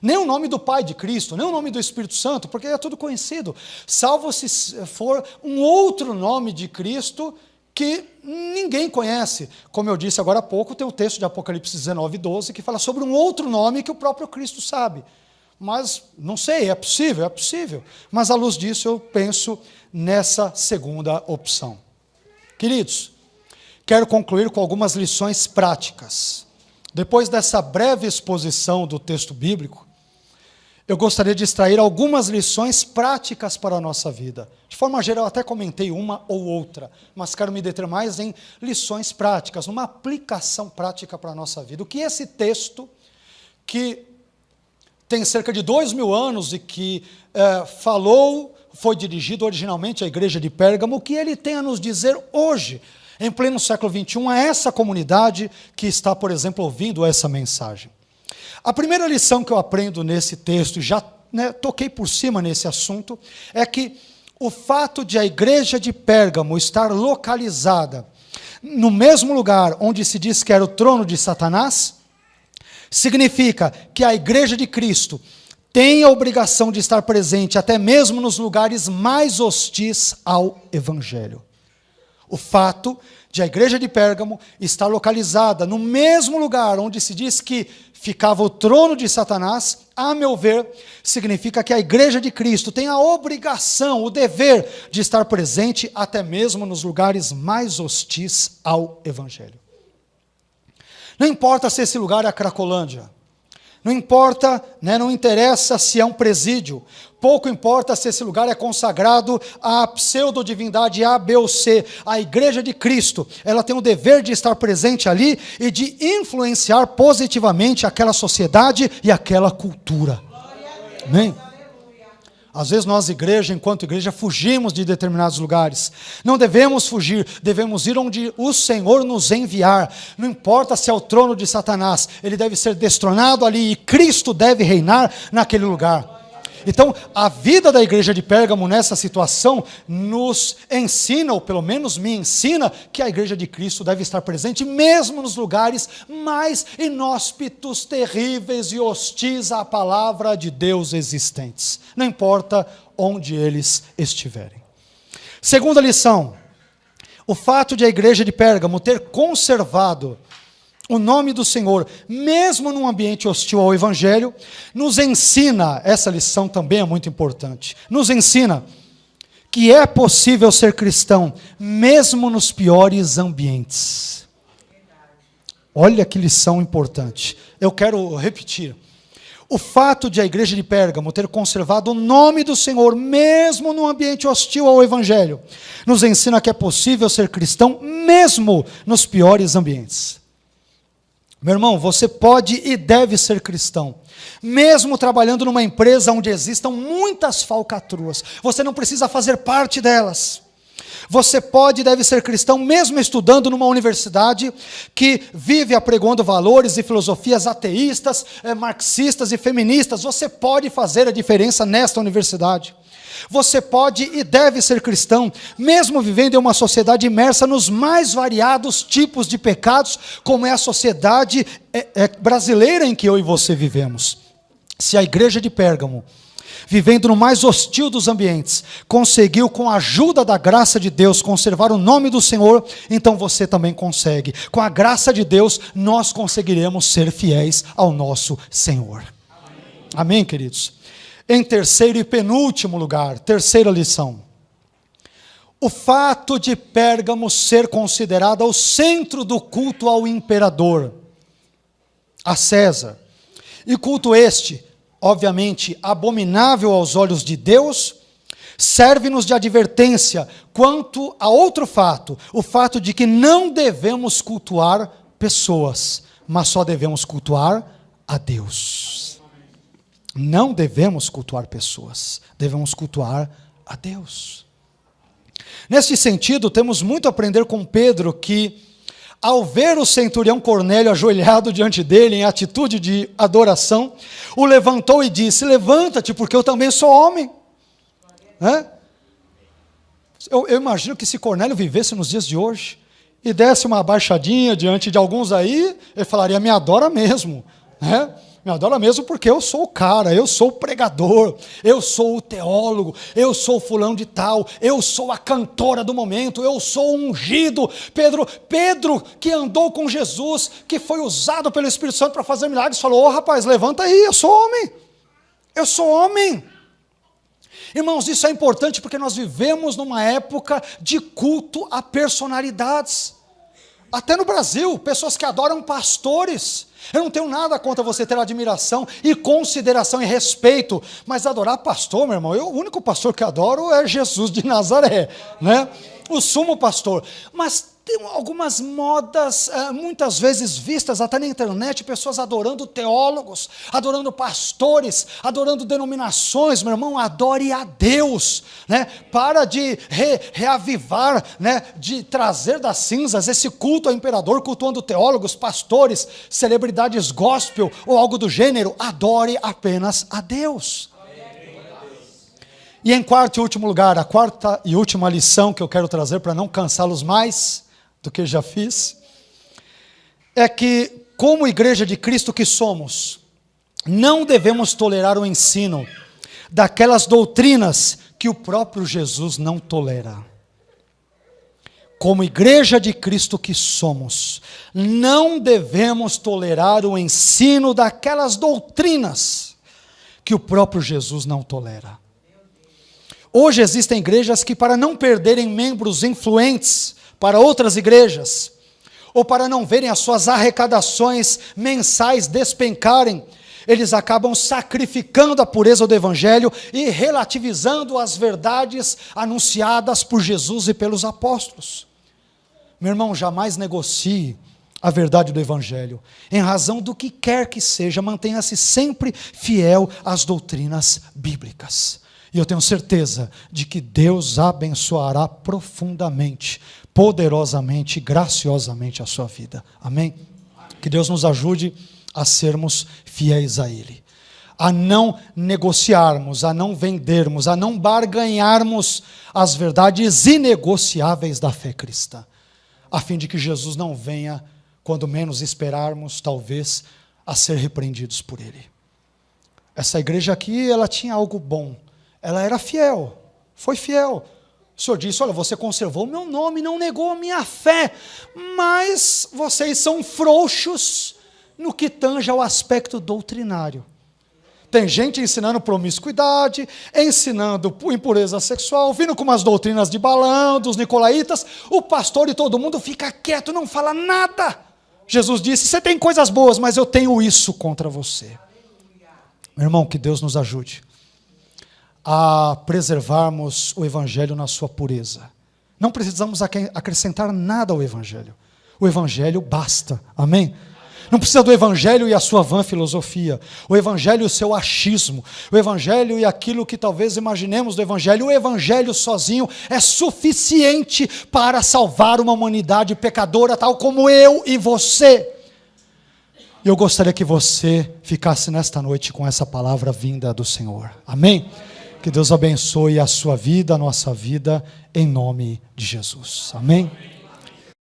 Nem o nome do Pai de Cristo, nem o nome do Espírito Santo, porque é tudo conhecido. Salvo se for um outro nome de Cristo que ninguém conhece. Como eu disse agora há pouco, tem o texto de Apocalipse 19:12, que fala sobre um outro nome que o próprio Cristo sabe. Mas, não sei, é possível. Mas à luz disso eu penso nessa segunda opção. Queridos, quero concluir com algumas lições práticas. Depois dessa breve exposição do texto bíblico, eu gostaria de extrair algumas lições práticas para a nossa vida. De forma geral, até comentei uma ou outra, mas quero me deter mais em lições práticas, uma aplicação prática para a nossa vida. O que esse texto, que tem cerca de 2000 anos e que foi dirigido originalmente à igreja de Pérgamo, o que ele tem a nos dizer hoje, em pleno século XXI, a essa comunidade que está, por exemplo, ouvindo essa mensagem. A primeira lição que eu aprendo nesse texto, já toquei por cima nesse assunto, é que o fato de a igreja de Pérgamo estar localizada no mesmo lugar onde se diz que era o trono de Satanás, significa que a igreja de Cristo tem a obrigação de estar presente até mesmo nos lugares mais hostis ao Evangelho. O fato de a igreja de Pérgamo estar localizada no mesmo lugar onde se diz que ficava o trono de Satanás, a meu ver, significa que a igreja de Cristo tem a obrigação, o dever de estar presente até mesmo nos lugares mais hostis ao Evangelho. Não importa se esse lugar é a Cracolândia, não importa, não interessa se é um presídio, pouco importa se esse lugar é consagrado à pseudodivindade A, B ou C. A igreja de Cristo, ela tem o dever de estar presente ali e de influenciar positivamente aquela sociedade e aquela cultura. Amém? Às vezes nós, igreja, enquanto igreja, fugimos de determinados lugares. Não devemos fugir, devemos ir onde o Senhor nos enviar. Não importa se é o trono de Satanás, ele deve ser destronado ali e Cristo deve reinar naquele lugar. Então, a vida da igreja de Pérgamo nessa situação nos ensina, ou pelo menos me ensina, que a igreja de Cristo deve estar presente mesmo nos lugares mais inóspitos, terríveis e hostis à palavra de Deus existentes. Não importa onde eles estiverem. Segunda lição, o fato de a igreja de Pérgamo ter conservado o nome do Senhor, mesmo num ambiente hostil ao Evangelho, nos ensina, essa lição também é muito importante, nos ensina que é possível ser cristão, mesmo nos piores ambientes. Olha que lição importante. Eu quero repetir. O fato de a igreja de Pérgamo ter conservado o nome do Senhor, mesmo num ambiente hostil ao Evangelho, nos ensina que é possível ser cristão, mesmo nos piores ambientes. Meu irmão, você pode e deve ser cristão, mesmo trabalhando numa empresa onde existam muitas falcatruas. Você não precisa fazer parte delas. Você pode e deve ser cristão, mesmo estudando numa universidade que vive apregoando valores e filosofias ateístas, marxistas e feministas. Você pode fazer a diferença nesta universidade. Você pode e deve ser cristão, mesmo vivendo em uma sociedade imersa nos mais variados tipos de pecados, como é a sociedade brasileira em que eu e você vivemos. Se a igreja de Pérgamo, vivendo no mais hostil dos ambientes, conseguiu, com a ajuda da graça de Deus, conservar o nome do Senhor, então você também consegue. Com a graça de Deus, nós conseguiremos ser fiéis ao nosso Senhor. Amém, queridos? Em terceiro e penúltimo lugar, terceira lição. O fato de Pérgamo ser considerada o centro do culto ao imperador, a César, e culto este, obviamente, abominável aos olhos de Deus, serve-nos de advertência quanto a outro fato, o fato de que não devemos cultuar pessoas, mas só devemos cultuar a Deus. Não devemos cultuar pessoas, devemos cultuar a Deus. Neste sentido, temos muito a aprender com Pedro, que ao ver o centurião Cornélio ajoelhado diante dele em atitude de adoração, o levantou e disse: levanta-te, porque eu também sou homem. Eu imagino que se Cornélio vivesse nos dias de hoje e desse uma abaixadinha diante de alguns aí, ele falaria: me adora mesmo, me adora mesmo porque eu sou o cara, eu sou o pregador, eu sou o teólogo, eu sou o fulano de tal, eu sou a cantora do momento, eu sou o ungido. Pedro que andou com Jesus, que foi usado pelo Espírito Santo para fazer milagres, falou: ô rapaz, levanta aí, eu sou homem, eu sou homem. Irmãos, isso é importante porque nós vivemos numa época de culto a personalidades. Até no Brasil, pessoas que adoram pastores. Eu não tenho nada contra você ter admiração e consideração e respeito, mas adorar pastor, meu irmão, o único pastor que adoro é Jesus de Nazaré, o sumo pastor. Mas tem algumas modas, muitas vezes vistas até na internet, pessoas adorando teólogos, adorando pastores, adorando denominações. Meu irmão, adore a Deus, para de reavivar, de trazer das cinzas esse culto ao imperador, cultuando teólogos, pastores, celebridades gospel ou algo do gênero. Adore apenas a Deus. E em quarto e último lugar, a quarta e última lição que eu quero trazer para não cansá-los mais do que já fiz, é que, como igreja de Cristo que somos, não devemos tolerar o ensino daquelas doutrinas que o próprio Jesus não tolera. Como igreja de Cristo que somos, não devemos tolerar o ensino daquelas doutrinas que o próprio Jesus não tolera. Hoje existem igrejas que, para não perderem membros influentes para outras igrejas, ou para não verem as suas arrecadações mensais despencarem, eles acabam sacrificando a pureza do Evangelho e relativizando as verdades anunciadas por Jesus e pelos apóstolos. Meu irmão, jamais negocie a verdade do Evangelho. Em razão do que quer que seja, mantenha-se sempre fiel às doutrinas bíblicas. E eu tenho certeza de que Deus abençoará profundamente, poderosamente e graciosamente a sua vida. Amém? Que Deus nos ajude a sermos fiéis a Ele, a não negociarmos, a não vendermos, a não barganharmos as verdades inegociáveis da fé cristã, a fim de que Jesus não venha, quando menos esperarmos, talvez, a ser repreendidos por Ele. Essa igreja aqui, ela tinha algo bom. Ela era fiel, foi fiel. O Senhor disse: olha, você conservou o meu nome, não negou a minha fé, mas vocês são frouxos no que tange ao aspecto doutrinário. Tem gente ensinando promiscuidade, ensinando impureza sexual, vindo com umas doutrinas de Balaão, dos nicolaítas. O pastor e todo mundo fica quieto, não fala nada. Jesus disse: você tem coisas boas, mas eu tenho isso contra você. Meu irmão, que Deus nos ajude a preservarmos o Evangelho na sua pureza. Não precisamos acrescentar nada ao Evangelho. O Evangelho basta, amém? Não precisa do Evangelho e a sua vã filosofia, o Evangelho e o seu achismo, o Evangelho e aquilo que talvez imaginemos do Evangelho. O Evangelho sozinho é suficiente para salvar uma humanidade pecadora, tal como eu e você. E eu gostaria que você ficasse nesta noite com essa palavra vinda do Senhor, amém? Que Deus abençoe a sua vida, a nossa vida, em nome de Jesus. Amém?